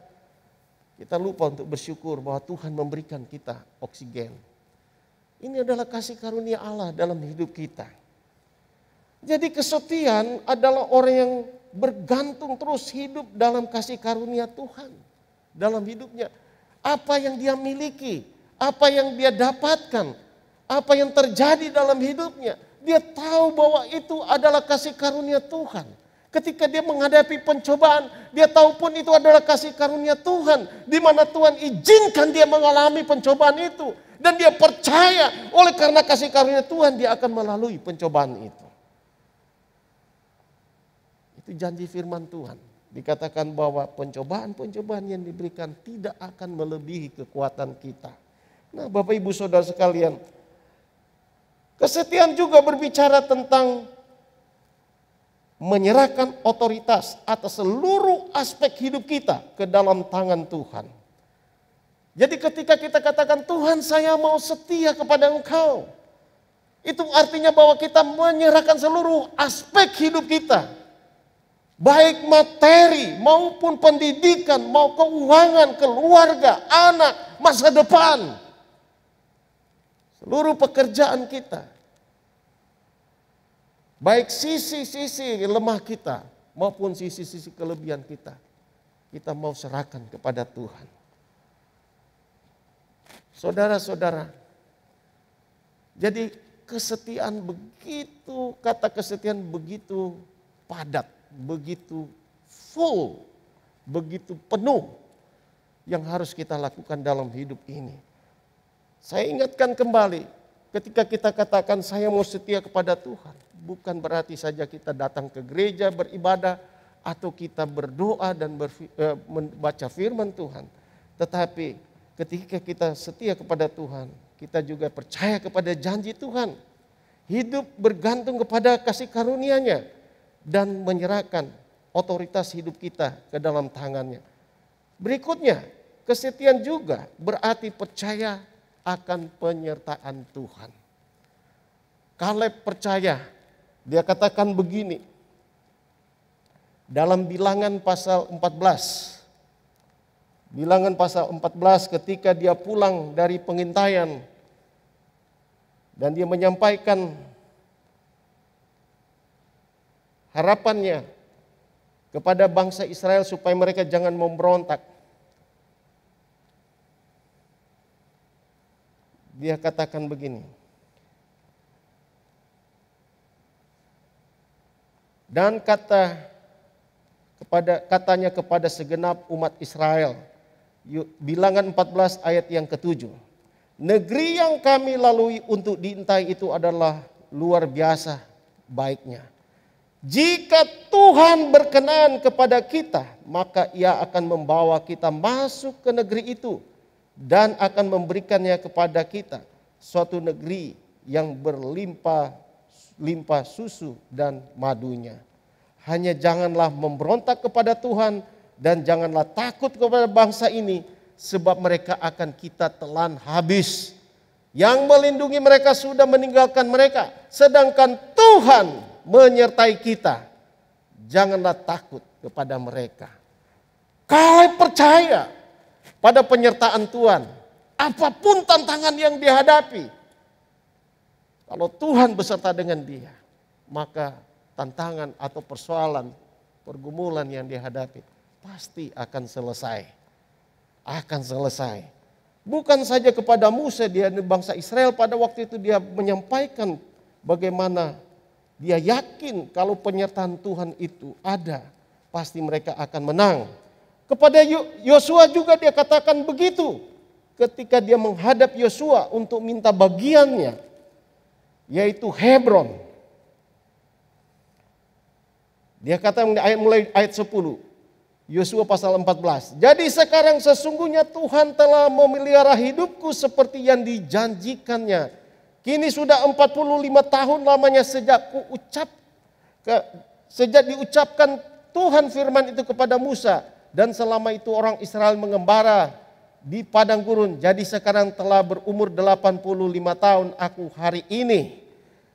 Kita lupa untuk bersyukur bahwa Tuhan memberikan kita oksigen. Ini adalah kasih karunia Allah dalam hidup kita. Jadi kesetiaan adalah orang yang bergantung terus hidup dalam kasih karunia Tuhan. Dalam hidupnya. Apa yang dia miliki, apa yang dia dapatkan, apa yang terjadi dalam hidupnya. Dia tahu bahwa itu adalah kasih karunia Tuhan. Ketika dia menghadapi pencobaan, dia tahu pun itu adalah kasih karunia Tuhan. Di mana Tuhan izinkan dia mengalami pencobaan itu. Dan dia percaya oleh karena kasih karunia Tuhan dia akan melalui pencobaan itu. Itu janji firman Tuhan. Dikatakan bahwa pencobaan-pencobaan yang diberikan tidak akan melebihi kekuatan kita. Nah, Bapak Ibu Saudara sekalian, kesetiaan juga berbicara tentang menyerahkan otoritas atas seluruh aspek hidup kita ke dalam tangan Tuhan. Jadi ketika kita katakan, Tuhan saya mau setia kepada Engkau, itu artinya bahwa kita menyerahkan seluruh aspek hidup kita. Baik materi maupun pendidikan, mau keuangan, keluarga, anak, masa depan. Seluruh pekerjaan kita. Baik sisi-sisi lemah kita maupun sisi-sisi kelebihan kita. Kita mau serahkan kepada Tuhan. Saudara-saudara, jadi kesetiaan begitu, kata kesetiaan begitu padat, begitu full, begitu penuh yang harus kita lakukan dalam hidup ini. Saya ingatkan kembali, ketika kita katakan saya mau setia kepada Tuhan, bukan berarti saja kita datang ke gereja beribadah atau kita berdoa dan membaca firman Tuhan. Tetapi ketika kita setia kepada Tuhan, kita juga percaya kepada janji Tuhan. Hidup bergantung kepada kasih karunia-Nya. Dan menyerahkan otoritas hidup kita ke dalam tangannya. Berikutnya, kesetiaan juga berarti percaya akan penyertaan Tuhan. Kaleb percaya, dia katakan begini, dalam Bilangan pasal 14. Bilangan pasal 14 ketika dia pulang dari pengintaian dan dia menyampaikan harapannya kepada bangsa Israel supaya mereka jangan memberontak. Dia katakan begini. Dan katanya kepada segenap umat Israel. Bilangan 14 ayat yang ke-7. Negeri yang kami lalui untuk diintai itu adalah luar biasa baiknya. Jika Tuhan berkenan kepada kita, maka Ia akan membawa kita masuk ke negeri itu dan akan memberikannya kepada kita, suatu negeri yang berlimpah susu dan madunya. Hanya janganlah memberontak kepada Tuhan dan janganlah takut kepada bangsa ini, sebab mereka akan kita telan habis. Yang melindungi mereka sudah meninggalkan mereka, sedangkan Tuhan menyertai kita. Janganlah takut kepada mereka. Kaleb percaya pada penyertaan Tuhan. Apapun tantangan yang dihadapi, kalau Tuhan beserta dengan dia, maka tantangan atau persoalan, pergumulan yang dihadapi pasti akan selesai. Akan selesai. Bukan saja kepada Musa, dia bangsa Israel pada waktu itu dia menyampaikan bagaimana dia yakin kalau penyertaan Tuhan itu ada, pasti mereka akan menang. Kepada Yosua juga dia katakan begitu. Ketika dia menghadap Yosua untuk minta bagiannya, yaitu Hebron. Dia kata mulai ayat 10, Yosua pasal 14. Jadi sekarang sesungguhnya Tuhan telah memelihara hidupku seperti yang dijanjikannya. Kini sudah 45 tahun lamanya sejak diucapkan Tuhan firman itu kepada Musa. Dan selama itu orang Israel mengembara di padang gurun. Jadi sekarang telah berumur 85 tahun aku hari ini.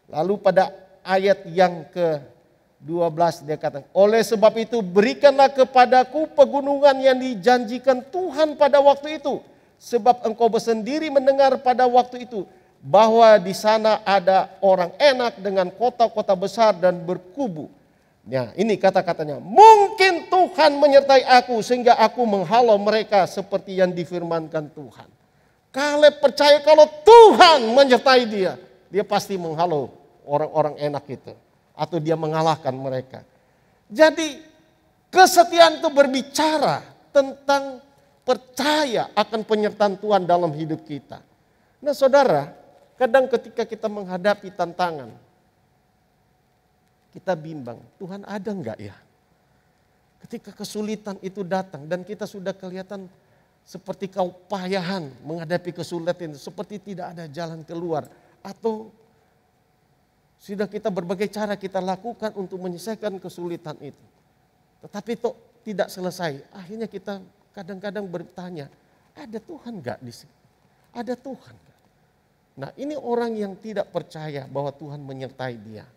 Lalu pada ayat yang ke-12 dia katakan, oleh sebab itu berikanlah kepadaku pegunungan yang dijanjikan Tuhan pada waktu itu. Sebab engkau bersendiri mendengar pada waktu itu bahwa di sana ada orang enak dengan kota-kota besar dan berkubu. Nah, ini kata-katanya, mungkin Tuhan menyertai aku sehingga aku menghalau mereka seperti yang difirmankan Tuhan. Kaleb percaya kalau Tuhan menyertai dia, dia pasti menghalau orang-orang enak itu. Atau dia mengalahkan mereka. Jadi kesetiaan itu berbicara tentang percaya akan penyertaan Tuhan dalam hidup kita. Nah saudara, kadang ketika kita menghadapi tantangan, kita bimbang, Tuhan ada enggak ya? Ketika kesulitan itu datang dan kita sudah kelihatan seperti keupayahan menghadapi kesulitan, seperti tidak ada jalan keluar. Atau sudah kita berbagai cara kita lakukan untuk menyelesaikan kesulitan itu. Tetapi itu tidak selesai. Akhirnya kita kadang-kadang bertanya, ada Tuhan enggak di sini? Ada Tuhan enggak? Nah ini orang yang tidak percaya bahwa Tuhan menyertai dia.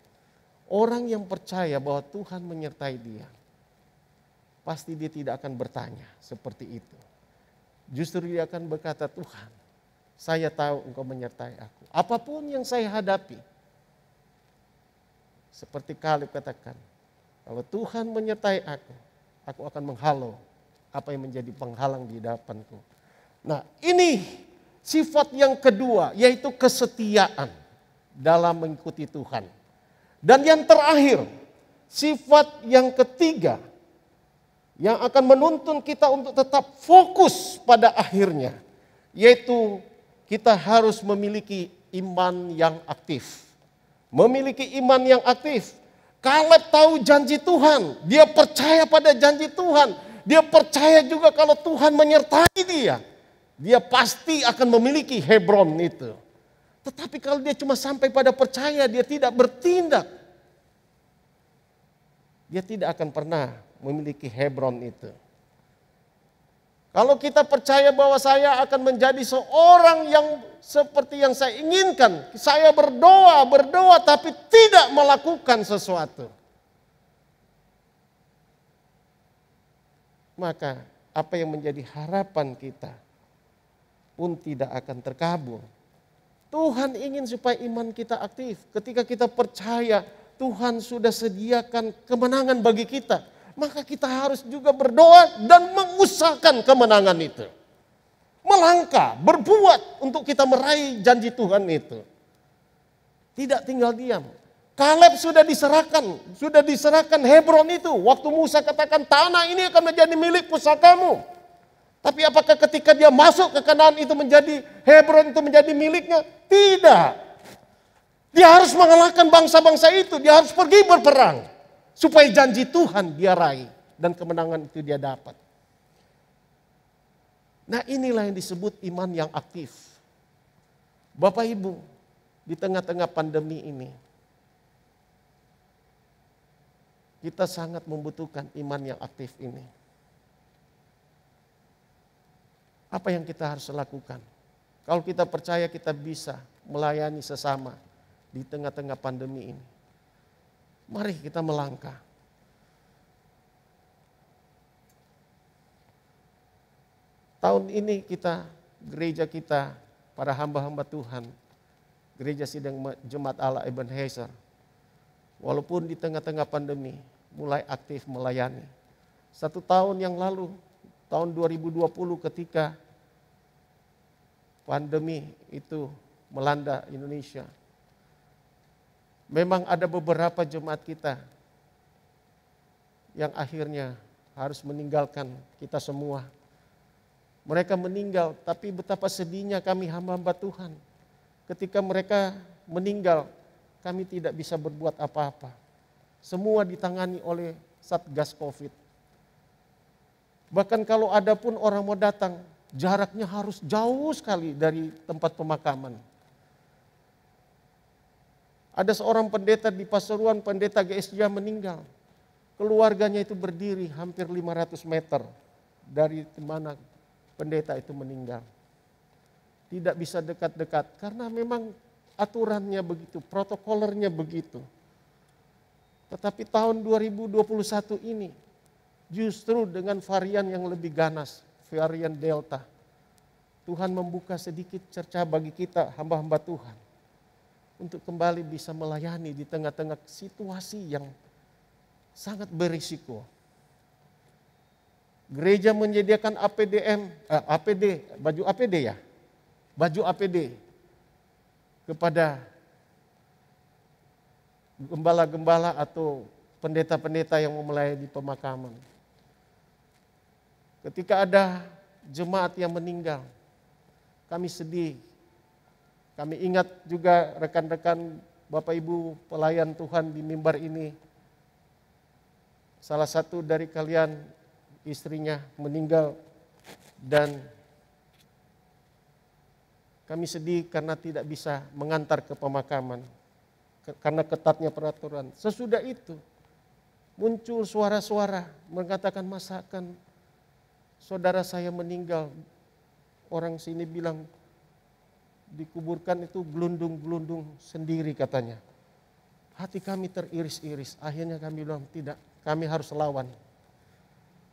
Orang yang percaya bahwa Tuhan menyertai dia, pasti dia tidak akan bertanya seperti itu. Justru dia akan berkata, Tuhan, saya tahu Engkau menyertai aku. Apapun yang saya hadapi, seperti Kaleb katakan, kalau Tuhan menyertai aku akan menghalau apa yang menjadi penghalang di hadapanku. Nah ini sifat yang kedua, yaitu kesetiaan dalam mengikuti Tuhan. Dan yang terakhir, sifat yang ketiga yang akan menuntun kita untuk tetap fokus pada akhirnya, yaitu kita harus memiliki iman yang aktif. Memiliki iman yang aktif. Kaleb tahu janji Tuhan, dia percaya pada janji Tuhan, dia percaya juga kalau Tuhan menyertai dia, dia pasti akan memiliki Hebron itu. Tetapi kalau dia cuma sampai pada percaya, dia tidak bertindak, dia tidak akan pernah memiliki Hebron itu. Kalau kita percaya bahwa saya akan menjadi seorang yang seperti yang saya inginkan, saya berdoa tapi tidak melakukan sesuatu, maka apa yang menjadi harapan kita pun tidak akan terkabul. Tuhan ingin supaya iman kita aktif. Ketika kita percaya Tuhan sudah sediakan kemenangan bagi kita, maka kita harus juga berdoa dan mengusahakan kemenangan itu. Melangkah, berbuat untuk kita meraih janji Tuhan itu. Tidak tinggal diam. Kaleb sudah diserahkan Hebron itu. Waktu Musa katakan tanah ini akan menjadi milik pusakamu. Tapi apakah ketika dia masuk ke Kanaan itu menjadi Hebron itu menjadi miliknya? Tidak. Dia harus mengalahkan bangsa-bangsa itu. Dia harus pergi berperang. Supaya janji Tuhan dia raih dan kemenangan itu dia dapat. Nah inilah yang disebut iman yang aktif. Bapak Ibu, di tengah-tengah pandemi ini, kita sangat membutuhkan iman yang aktif ini. Apa yang kita harus lakukan? Kalau kita percaya kita bisa melayani sesama di tengah-tengah pandemi ini, mari kita melangkah. Tahun ini gereja kita, para hamba-hamba Tuhan, Gereja Sidang Jemaat Allah Ebenezer, walaupun di tengah-tengah pandemi, mulai aktif melayani. 1 tahun yang lalu, tahun 2020 ketika pandemi itu melanda Indonesia, memang ada beberapa jemaat kita yang akhirnya harus meninggalkan kita semua. Mereka meninggal, tapi betapa sedihnya kami hamba-hamba Tuhan. Ketika mereka meninggal, kami tidak bisa berbuat apa-apa. Semua ditangani oleh Satgas Covid. Bahkan kalau ada pun orang mau datang, jaraknya harus jauh sekali dari tempat pemakaman. Ada seorang pendeta di Pasuruan, pendeta GSJ meninggal. Keluarganya itu berdiri hampir 500 meter dari mana pendeta itu meninggal. Tidak bisa dekat-dekat karena memang aturannya begitu, protokolernya begitu. Tetapi tahun 2021 ini justru dengan varian yang lebih ganas, varian Delta. Tuhan membuka sedikit cerca bagi kita hamba-hamba Tuhan untuk kembali bisa melayani di tengah-tengah situasi yang sangat berisiko. Gereja menyediakan baju APD ya, baju APD kepada gembala-gembala atau pendeta-pendeta yang melayani di pemakaman. Ketika ada jemaat yang meninggal, kami sedih. Kami ingat juga rekan-rekan Bapak Ibu pelayan Tuhan di mimbar ini. Salah satu dari kalian istrinya meninggal dan kami sedih karena tidak bisa mengantar ke pemakaman karena ketatnya peraturan. Sesudah itu muncul suara-suara mengatakan masakan saudara saya meninggal. Orang sini bilang dikuburkan itu gelundung-gelundung sendiri katanya. Hati kami teriris-iris. Akhirnya kami bilang tidak, kami harus lawan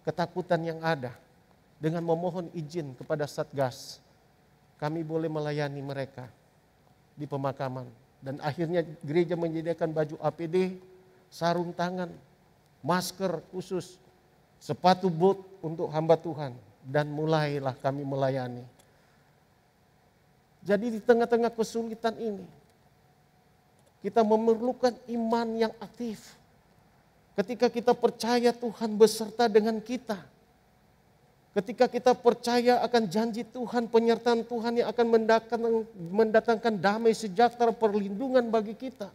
ketakutan yang ada dengan memohon izin kepada Satgas. Kami boleh melayani mereka di pemakaman. Dan akhirnya gereja menyediakan baju APD, sarung tangan, masker khusus, sepatu boot untuk hamba Tuhan. Dan mulailah kami melayani. Jadi di tengah-tengah kesulitan ini, kita memerlukan iman yang aktif. Ketika kita percaya Tuhan beserta dengan kita. Ketika kita percaya akan janji Tuhan, penyertaan Tuhan yang akan mendatangkan damai sejahtera, perlindungan bagi kita.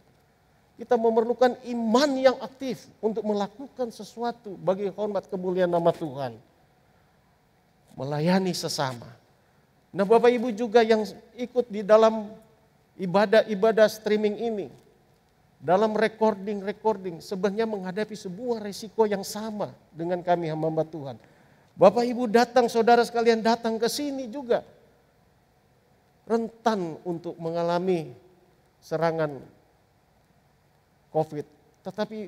Kita memerlukan iman yang aktif untuk melakukan sesuatu bagi hormat kemuliaan nama Tuhan. Melayani sesama. Nah Bapak Ibu juga yang ikut di dalam ibadah-ibadah streaming ini. Dalam recording sebenarnya menghadapi sebuah resiko yang sama dengan kami hamba Tuhan. Bapak Ibu datang, saudara sekalian datang ke sini juga rentan untuk mengalami serangan COVID. Tetapi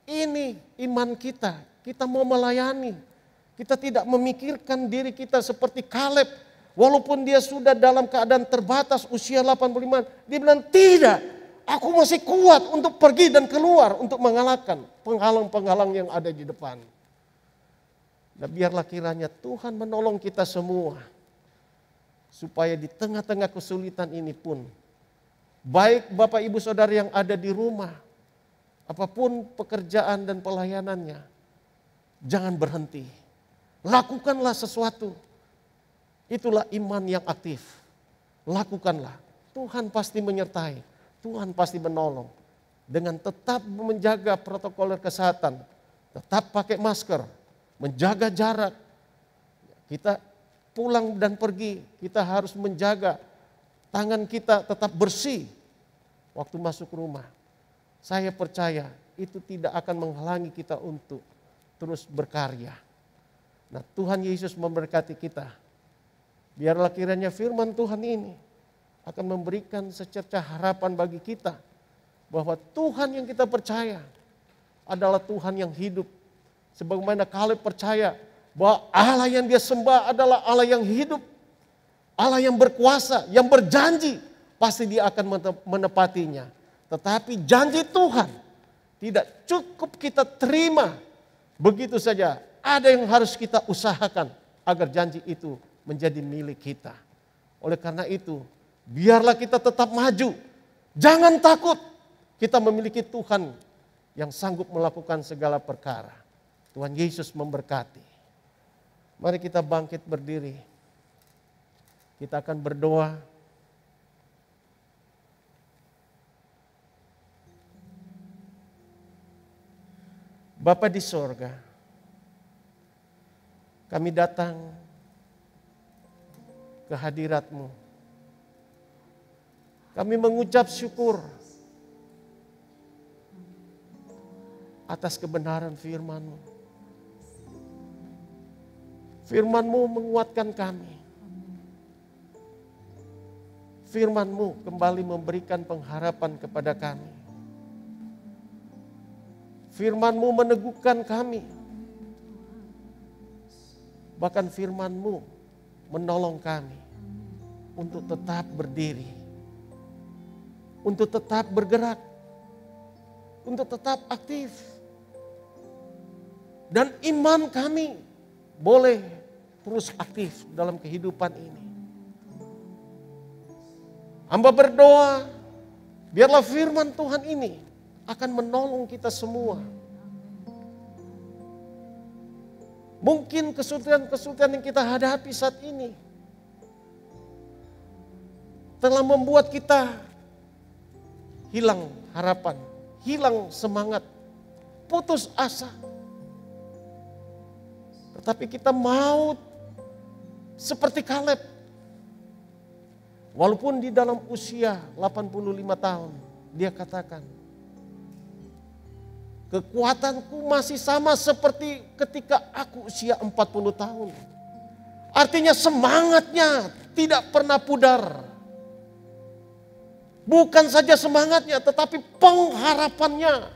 ini iman kita mau melayani. Kita tidak memikirkan diri kita seperti Kaleb. Walaupun dia sudah dalam keadaan terbatas usia 85, dia bilang tidak. Aku masih kuat untuk pergi dan keluar untuk mengalahkan penghalang-penghalang yang ada di depan. Dan biarlah kiranya Tuhan menolong kita semua. Supaya di tengah-tengah kesulitan ini pun, baik Bapak Ibu Saudara yang ada di rumah, apapun pekerjaan dan pelayanannya, jangan berhenti. Lakukanlah sesuatu. Itulah iman yang aktif. Lakukanlah. Tuhan pasti menyertai. Tuhan pasti menolong. Dengan tetap menjaga protokol kesehatan. Tetap pakai masker. Menjaga jarak. Kita pulang dan pergi. Kita harus menjaga tangan kita tetap bersih. Waktu masuk rumah. Saya percaya itu tidak akan menghalangi kita untuk terus berkarya. Nah Tuhan Yesus memberkati kita. Biarlah kiranya firman Tuhan ini akan memberikan secerca harapan bagi kita. Bahwa Tuhan yang kita percaya adalah Tuhan yang hidup. Sebagaimana Kaleb percaya bahwa Allah yang dia sembah adalah Allah yang hidup. Allah yang berkuasa, yang berjanji. Pasti dia akan menepatinya. Tetapi janji Tuhan tidak cukup kita terima begitu saja. Ada yang harus kita usahakan agar janji itu menjadi milik kita. Oleh karena itu, biarlah kita tetap maju. Jangan takut. Kita memiliki Tuhan yang sanggup melakukan segala perkara. Tuhan Yesus memberkati. Mari kita bangkit berdiri. Kita akan berdoa. Bapa di sorga, kami datang ke hadirat-Mu. Kami mengucap syukur atas kebenaran firman-Mu. Firman-Mu menguatkan kami. Firman-Mu kembali memberikan pengharapan kepada kami. Firman-Mu meneguhkan kami. Bahkan firman-Mu menolong kami. untuk tetap berdiri, untuk tetap bergerak, untuk tetap aktif. Dan iman kami boleh terus aktif dalam kehidupan ini. Hamba berdoa, biarlah firman Tuhan ini akan menolong kita semua. Mungkin kesulitan-kesulitan yang kita hadapi saat ini telah membuat kita hilang harapan, hilang semangat, putus asa. Tetapi kita mau seperti Kaleb. Walaupun di dalam usia 85 tahun, dia katakan, kekuatanku masih sama seperti ketika aku usia 40 tahun. Artinya semangatnya tidak pernah pudar. Bukan saja semangatnya, tetapi pengharapannya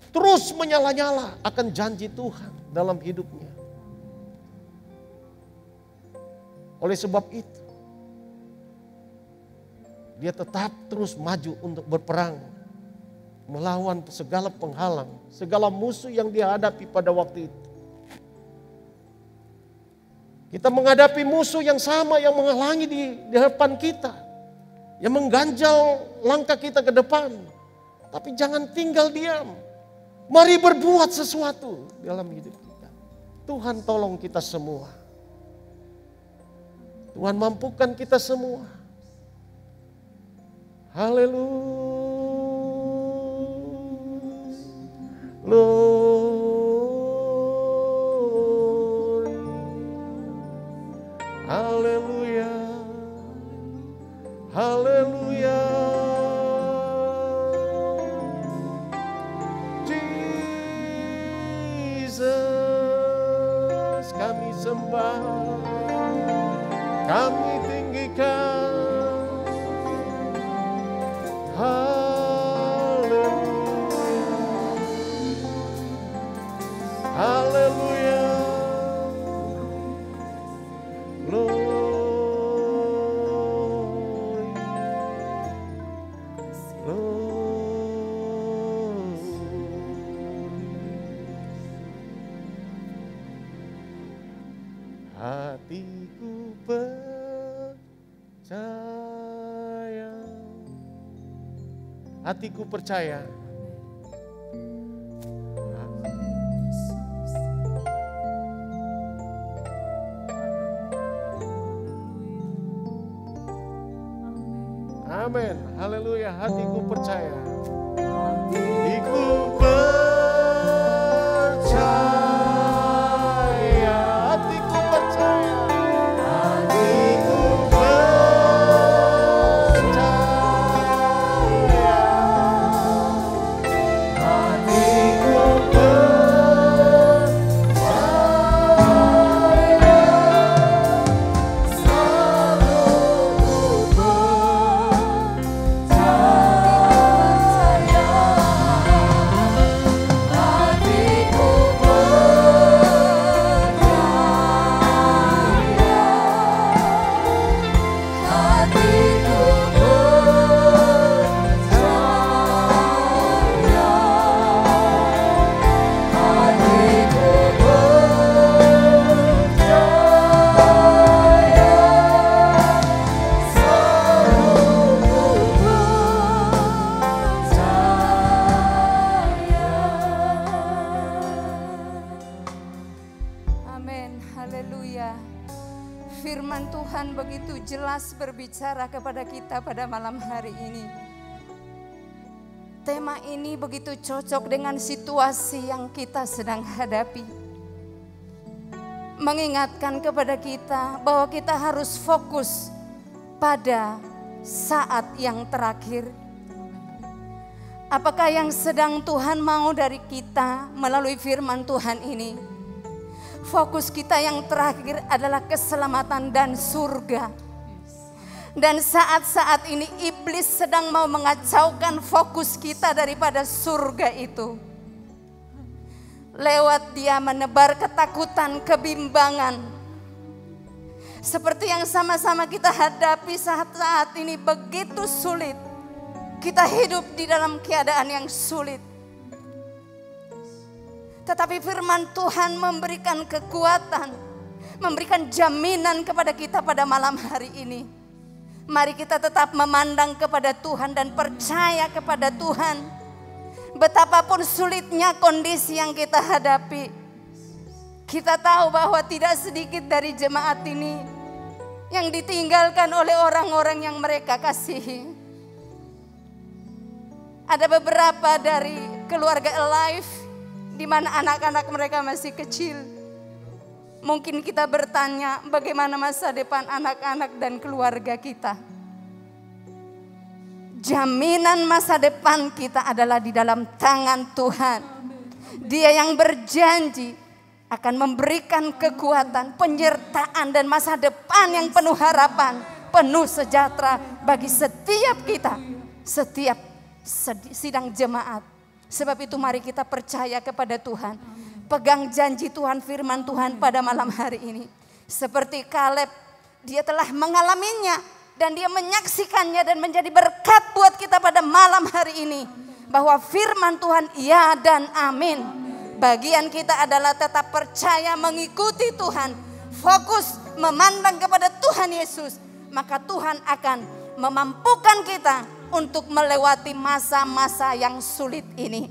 terus menyala-nyala akan janji Tuhan dalam hidupnya. Oleh sebab itu, dia tetap terus maju untuk berperang, melawan segala penghalang, segala musuh yang dihadapi pada waktu itu. Kita menghadapi musuh yang sama yang menghalangi di depan kita, yang mengganjal langkah kita ke depan. Tapi jangan tinggal diam. Mari berbuat sesuatu dalam hidup kita. Tuhan tolong kita semua. Tuhan mampukan kita semua. Haleluya. Glory. Haleluya. Haleluya. Jesus, kami sembah, kami tinggikan. Haleluya. Glory. Hatiku percaya. Hatiku percaya. Amin. Haleluya. Hatiku percaya. Hatiku percaya. Hatiku percaya. Hatiku percaya. Hatiku Firman Tuhan begitu jelas berbicara kepada kita pada malam hari ini. Tema ini begitu cocok dengan situasi yang kita sedang hadapi. Mengingatkan kepada kita bahwa kita harus fokus pada saat yang terakhir. Apakah yang sedang Tuhan mau dari kita melalui firman Tuhan ini? Fokus kita yang terakhir adalah keselamatan dan surga. Dan saat-saat ini iblis sedang mau mengacaukan fokus kita daripada surga itu. Lewat dia menebar ketakutan, kebimbangan. Seperti yang sama-sama kita hadapi saat ini begitu sulit. Kita hidup di dalam keadaan yang sulit. Tetapi firman Tuhan memberikan kekuatan, memberikan jaminan kepada kita pada malam hari ini. Mari kita tetap memandang kepada Tuhan dan percaya kepada Tuhan. Betapapun sulitnya kondisi yang kita hadapi, kita tahu bahwa tidak sedikit dari jemaat ini yang ditinggalkan oleh orang-orang yang mereka kasihi. Ada beberapa dari keluarga Alive di mana anak-anak mereka masih kecil. Mungkin kita bertanya bagaimana masa depan anak-anak dan keluarga kita. Jaminan masa depan kita adalah di dalam tangan Tuhan. Dia yang berjanji akan memberikan kekuatan, penyertaan dan masa depan yang penuh harapan, penuh sejahtera bagi setiap kita, setiap sidang jemaat. Sebab itu mari kita percaya kepada Tuhan. Pegang janji Tuhan, firman Tuhan pada malam hari ini. Seperti Kaleb, dia telah mengalaminya dan dia menyaksikannya dan menjadi berkat buat kita pada malam hari ini. Bahwa firman Tuhan ya dan amin. Bagian kita adalah tetap percaya mengikuti Tuhan. Fokus memandang kepada Tuhan Yesus. Maka Tuhan akan memampukan kita untuk melewati masa-masa yang sulit ini.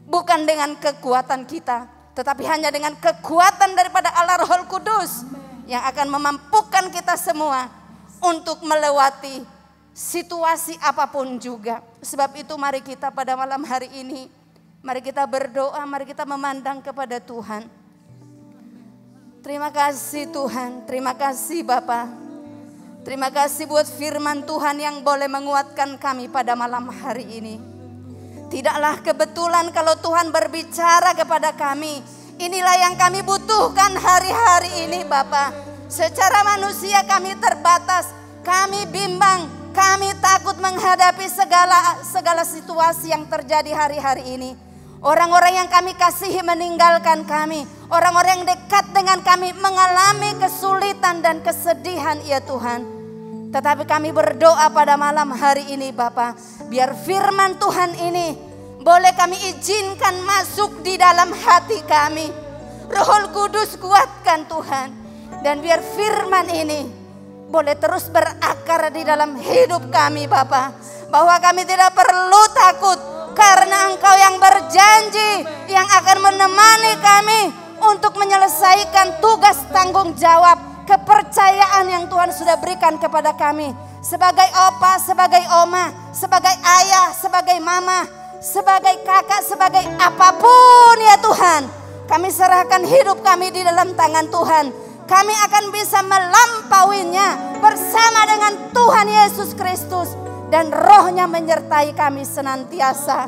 Bukan dengan kekuatan kita, tetapi hanya dengan kekuatan daripada Allah Roh Kudus. Yang akan memampukan kita semua untuk melewati situasi apapun juga. Sebab itu mari kita pada malam hari ini, mari kita berdoa, mari kita memandang kepada Tuhan. Terima kasih Tuhan, terima kasih Bapa. Terima kasih buat firman Tuhan yang boleh menguatkan kami pada malam hari ini. Tidaklah kebetulan kalau Tuhan berbicara kepada kami. Inilah yang kami butuhkan hari-hari ini Bapa. Secara manusia kami terbatas, kami bimbang, kami takut menghadapi segala situasi yang terjadi hari-hari ini. Orang-orang yang kami kasihi meninggalkan kami. Orang-orang yang dekat dengan kami mengalami kesulitan dan kesedihan ya Tuhan. Tetapi kami berdoa pada malam hari ini Bapa. Biar firman Tuhan ini boleh kami izinkan masuk di dalam hati kami. Roh Kudus kuatkan Tuhan. Dan biar firman ini boleh terus berakar di dalam hidup kami Bapa. Bahwa kami tidak perlu takut. Karena Engkau yang berjanji yang akan menemani kami untuk menyelesaikan tugas tanggung jawab kepercayaan yang Tuhan sudah berikan kepada kami. Sebagai opa, sebagai oma, sebagai ayah, sebagai mama, sebagai kakak, sebagai apapun ya Tuhan. Kami serahkan hidup kami di dalam tangan Tuhan. Kami akan bisa melampauinya bersama dengan Tuhan Yesus Kristus. Dan rohnya menyertai kami senantiasa.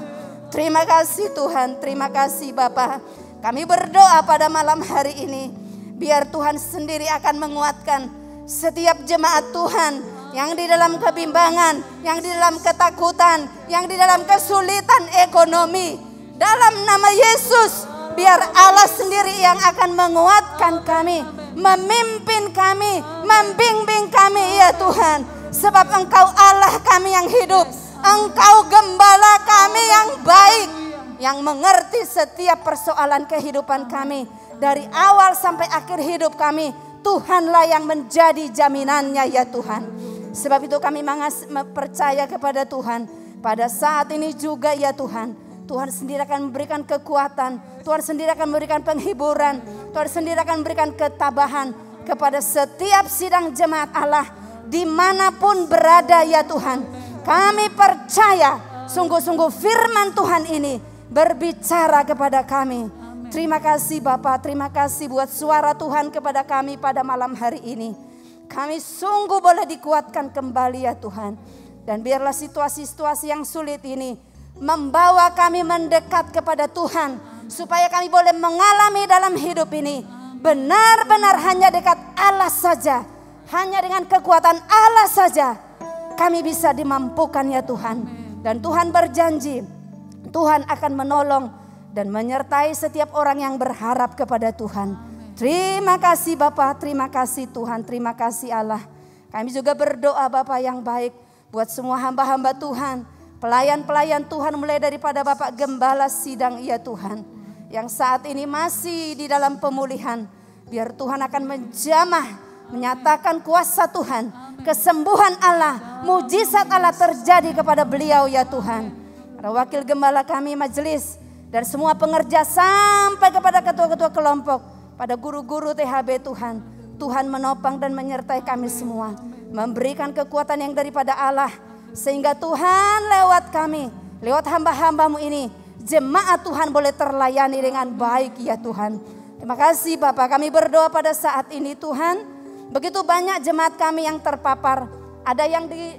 Terima kasih Tuhan, terima kasih Bapa. Kami berdoa pada malam hari ini. Biar Tuhan sendiri akan menguatkan setiap jemaat Tuhan. Yang di dalam kebimbangan, yang di dalam ketakutan, yang di dalam kesulitan ekonomi. Dalam nama Yesus, biar Allah sendiri yang akan menguatkan kami. Memimpin kami, membimbing kami ya Tuhan. Sebab Engkau Allah kami yang hidup. Engkau gembala kami yang baik. Yang mengerti setiap persoalan kehidupan kami. Dari awal sampai akhir hidup kami. Tuhanlah yang menjadi jaminannya ya Tuhan. Sebab itu kami percaya kepada Tuhan. Pada saat ini juga ya Tuhan. Tuhan sendiri akan memberikan kekuatan. Tuhan sendiri akan memberikan penghiburan. Tuhan sendiri akan memberikan ketabahan. Kepada setiap sidang jemaat Allah. Dimanapun berada ya Tuhan. Kami percaya sungguh-sungguh firman Tuhan ini berbicara kepada kami. Terima kasih Bapa, terima kasih buat suara Tuhan kepada kami pada malam hari ini. Kami sungguh boleh dikuatkan kembali ya Tuhan. Dan biarlah situasi-situasi yang sulit ini membawa kami mendekat kepada Tuhan. Supaya kami boleh mengalami dalam hidup ini benar-benar hanya dekat Allah saja. Hanya dengan kekuatan Allah saja kami bisa dimampukan ya Tuhan. Dan Tuhan berjanji Tuhan akan menolong dan menyertai setiap orang yang berharap kepada Tuhan. Terima kasih Bapa, terima kasih Tuhan, terima kasih Allah. Kami juga berdoa Bapa yang baik buat semua hamba-hamba Tuhan, pelayan-pelayan Tuhan mulai daripada Bapak Gembala Sidang ya Tuhan, yang saat ini masih di dalam pemulihan. Biar Tuhan akan menjamah, menyatakan kuasa Tuhan, kesembuhan Allah, mujizat Allah terjadi kepada beliau ya Tuhan. Para wakil gembala kami majelis dan semua pengerja sampai kepada ketua-ketua kelompok, pada guru-guru THB Tuhan. Tuhan menopang dan menyertai kami semua, memberikan kekuatan yang daripada Allah, sehingga Tuhan lewat kami, lewat hamba-hambamu ini, jemaat Tuhan boleh terlayani dengan baik ya Tuhan. Terima kasih Bapak, kami berdoa pada saat ini Tuhan. Begitu banyak jemaat kami yang terpapar, ada yang di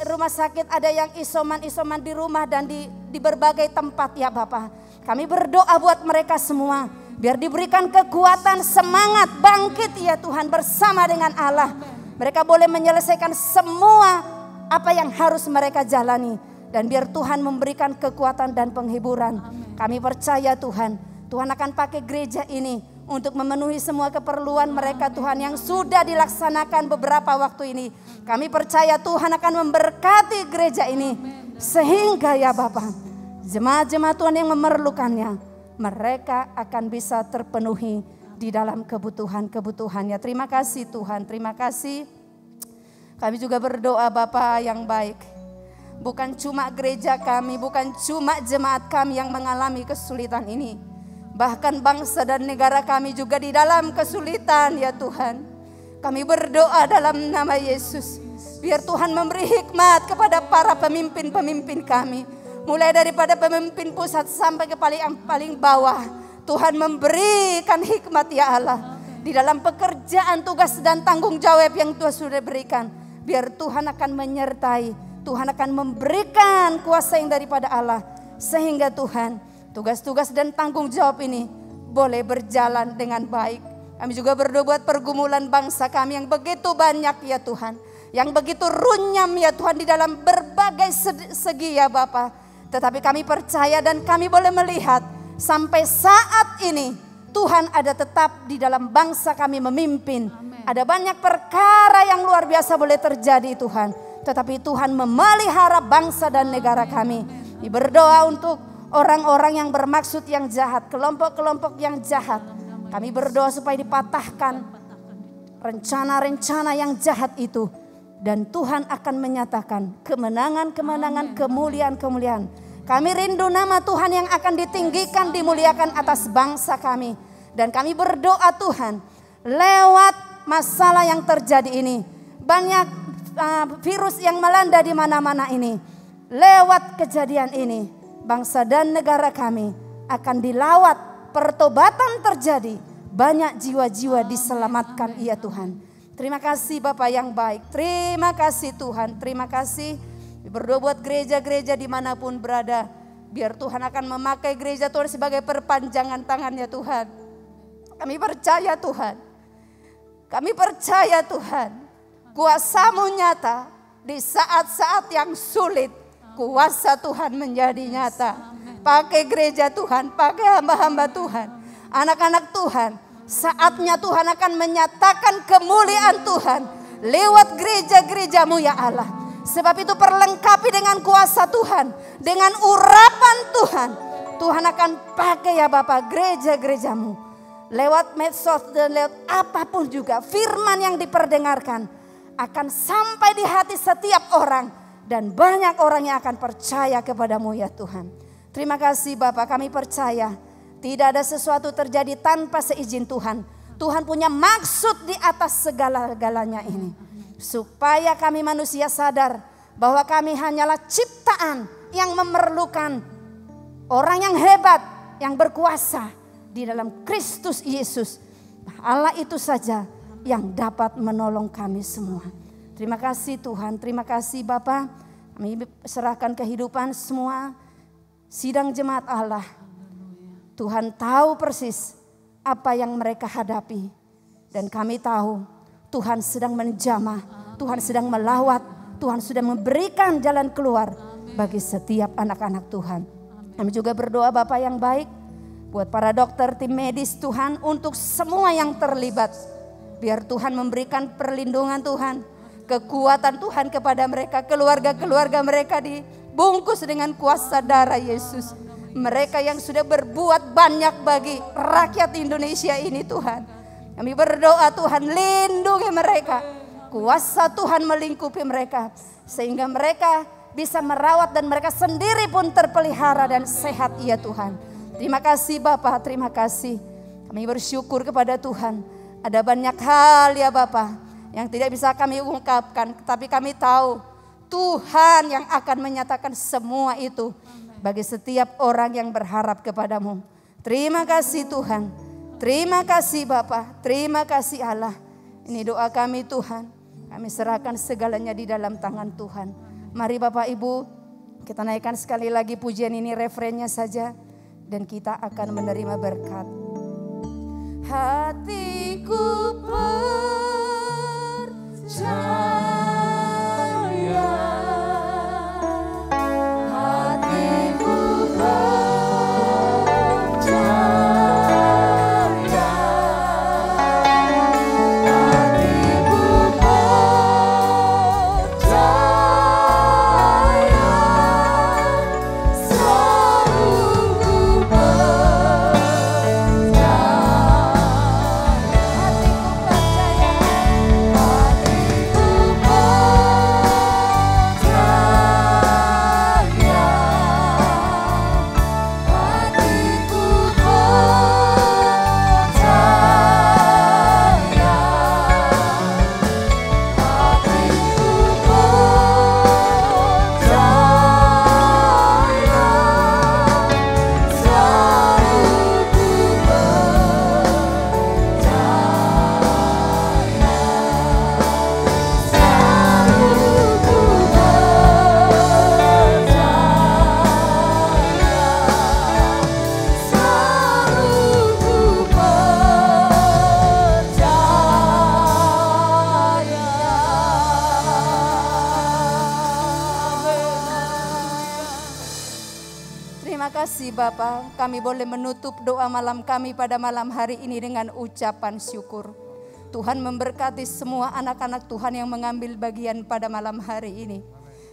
rumah sakit, ada yang isoman di rumah dan di berbagai tempat ya Bapak. Kami berdoa buat mereka semua, biar diberikan kekuatan, semangat, bangkit ya Tuhan bersama dengan Allah. Mereka boleh menyelesaikan semua apa yang harus mereka jalani. Dan biar Tuhan memberikan kekuatan dan penghiburan. Kami percaya Tuhan, Tuhan akan pakai gereja ini untuk memenuhi semua keperluan mereka Tuhan yang sudah dilaksanakan beberapa waktu ini. Kami percaya Tuhan akan memberkati gereja ini. Sehingga ya Bapak, jemaat-jemaat Tuhan yang memerlukannya, mereka akan bisa terpenuhi di dalam kebutuhan-kebutuhannya. Terima kasih Tuhan, terima kasih. Kami juga berdoa Bapa yang baik. Bukan cuma gereja kami, bukan cuma jemaat kami yang mengalami kesulitan ini. Bahkan bangsa dan negara kami juga di dalam kesulitan ya Tuhan. Kami berdoa dalam nama Yesus. Biar Tuhan memberi hikmat kepada para pemimpin-pemimpin kami. Mulai daripada pemimpin pusat sampai ke paling bawah. Tuhan memberikan hikmat ya Allah. Di dalam pekerjaan, tugas dan tanggung jawab yang Tuhan sudah berikan. Biar Tuhan akan menyertai. Tuhan akan memberikan kuasa yang daripada Allah. Sehingga Tuhan, tugas-tugas dan tanggung jawab ini boleh berjalan dengan baik. Kami juga berdoa buat pergumulan bangsa kami yang begitu banyak ya Tuhan. Yang begitu runyam ya Tuhan di dalam berbagai segi ya Bapa. Tetapi kami percaya dan kami boleh melihat sampai saat ini Tuhan ada tetap di dalam bangsa kami memimpin. Amen. Ada banyak perkara yang luar biasa boleh terjadi Tuhan. Tetapi Tuhan memelihara bangsa dan negara kami. Kami berdoa untuk orang-orang yang bermaksud yang jahat, kelompok-kelompok yang jahat. Kami berdoa supaya dipatahkan rencana-rencana yang jahat itu. Dan Tuhan akan menyatakan kemenangan-kemenangan, kemuliaan-kemuliaan. Kami rindu nama Tuhan yang akan ditinggikan, dimuliakan atas bangsa kami. Dan kami berdoa Tuhan, lewat masalah yang terjadi ini, banyak virus yang melanda di mana-mana ini. Lewat kejadian ini, bangsa dan negara kami akan dilawat, pertobatan terjadi. Banyak jiwa-jiwa diselamatkan ya Tuhan. Terima kasih Bapak yang baik. Terima kasih Tuhan. Terima kasih. Berdoa buat gereja-gereja dimanapun berada. Biar Tuhan akan memakai gereja Tuhan sebagai perpanjangan tangannya Tuhan. Kami percaya Tuhan. Kami percaya Tuhan. Kuasa-Mu nyata. Di saat-saat yang sulit. Kuasa Tuhan menjadi nyata. Pakai gereja Tuhan. Pakai hamba-hamba Tuhan. Anak-anak Tuhan. Saatnya Tuhan akan menyatakan kemuliaan Tuhan lewat gereja-gereja-Mu ya Allah. Sebab itu perlengkapi dengan kuasa Tuhan, dengan urapan Tuhan. Tuhan akan pakai ya Bapak gereja-gereja-Mu. Lewat medsos dan lewat apapun juga firman yang diperdengarkan akan sampai di hati setiap orang. Dan banyak orang yang akan percaya kepada-Mu ya Tuhan. Terima kasih Bapak, kami percaya. Tidak ada sesuatu terjadi tanpa seizin Tuhan. Tuhan punya maksud di atas segala-galanya ini. Supaya kami manusia sadar bahwa kami hanyalah ciptaan yang memerlukan orang yang hebat, yang berkuasa di dalam Kristus Yesus. Allah itu saja yang dapat menolong kami semua. Terima kasih Tuhan, terima kasih Bapa. Kami serahkan kehidupan semua sidang jemaat Allah. Tuhan tahu persis apa yang mereka hadapi. Dan kami tahu Tuhan sedang menjamah, Tuhan sedang melawat, Tuhan sudah memberikan jalan keluar bagi setiap anak-anak Tuhan. Kami juga berdoa Bapa yang baik. buat para dokter, tim medis Tuhan, untuk semua yang terlibat. Biar Tuhan memberikan perlindungan Tuhan, kekuatan Tuhan kepada mereka, keluarga-keluarga mereka dibungkus dengan kuasa darah Yesus. Mereka yang sudah berbuat banyak bagi rakyat Indonesia ini Tuhan. Kami berdoa Tuhan, lindungi mereka. Kuasa Tuhan melingkupi mereka. Sehingga mereka bisa merawat dan mereka sendiri pun terpelihara dan sehat ya Tuhan. Terima kasih Bapa, terima kasih. Kami bersyukur kepada Tuhan. Ada banyak hal ya Bapa yang tidak bisa kami ungkapkan. Tapi kami tahu Tuhan yang akan menyatakan semua itu bagi setiap orang yang berharap kepadamu. Terima kasih Tuhan. Terima kasih Bapa, terima kasih Allah. Ini doa kami Tuhan. Kami serahkan segalanya di dalam tangan Tuhan. Mari Bapak Ibu, kita naikkan sekali lagi pujian ini, refrennya saja. Dan kita akan menerima berkat. Hatiku percaya, hatiku Bapa, kami boleh menutup doa malam kami pada malam hari ini dengan ucapan syukur. Tuhan memberkati semua anak-anak Tuhan yang mengambil bagian pada malam hari ini.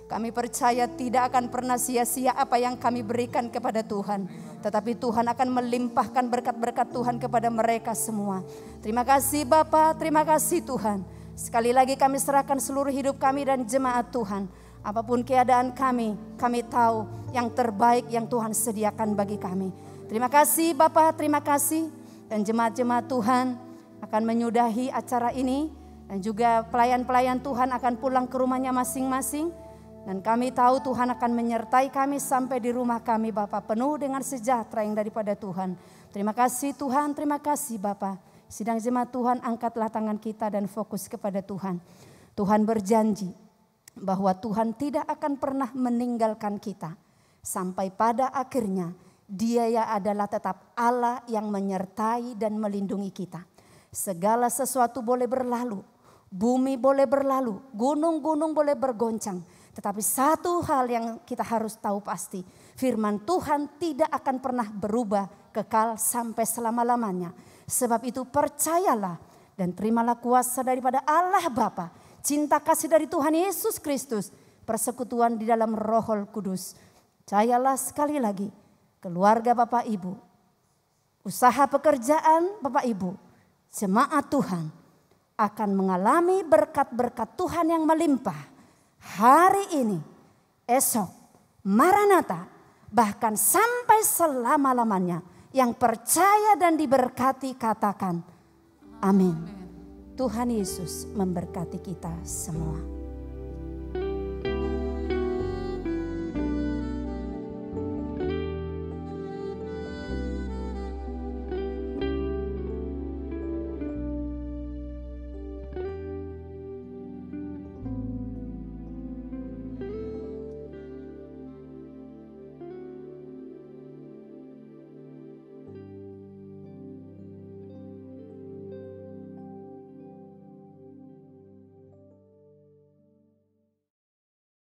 Kami percaya tidak akan pernah sia-sia apa yang kami berikan kepada Tuhan. Tetapi Tuhan akan melimpahkan berkat-berkat Tuhan kepada mereka semua. Terima kasih Bapa, terima kasih Tuhan. Sekali lagi kami serahkan seluruh hidup kami dan jemaat Tuhan. Apapun keadaan kami tahu yang terbaik yang Tuhan sediakan bagi kami. Terima kasih Bapa, terima kasih. Dan jemaat-jemaat Tuhan akan menyudahi acara ini. Dan juga pelayan-pelayan Tuhan akan pulang ke rumahnya masing-masing. Dan kami tahu Tuhan akan menyertai kami sampai di rumah kami Bapa, penuh dengan sejahtera yang daripada Tuhan. Terima kasih Tuhan, terima kasih Bapa. Sidang jemaat Tuhan, angkatlah tangan kita dan fokus kepada Tuhan. Tuhan berjanji bahwa Tuhan tidak akan pernah meninggalkan kita. Sampai pada akhirnya Dia ya adalah tetap Allah yang menyertai dan melindungi kita. Segala sesuatu boleh berlalu, bumi boleh berlalu, gunung-gunung boleh bergoncang. Tetapi satu hal yang kita harus tahu pasti, firman Tuhan tidak akan pernah berubah kekal sampai selama-lamanya. Sebab itu percayalah dan terimalah kuasa daripada Allah Bapa, cinta kasih dari Tuhan Yesus Kristus, persekutuan di dalam Roh Kudus. Percayalah sekali lagi, keluarga Bapak Ibu, usaha pekerjaan Bapak Ibu, jemaat Tuhan akan mengalami berkat-berkat Tuhan yang melimpah. Hari ini, esok, Maranatha, bahkan sampai selama-lamanya. Yang percaya dan diberkati katakan amin. Tuhan Yesus memberkati kita semua.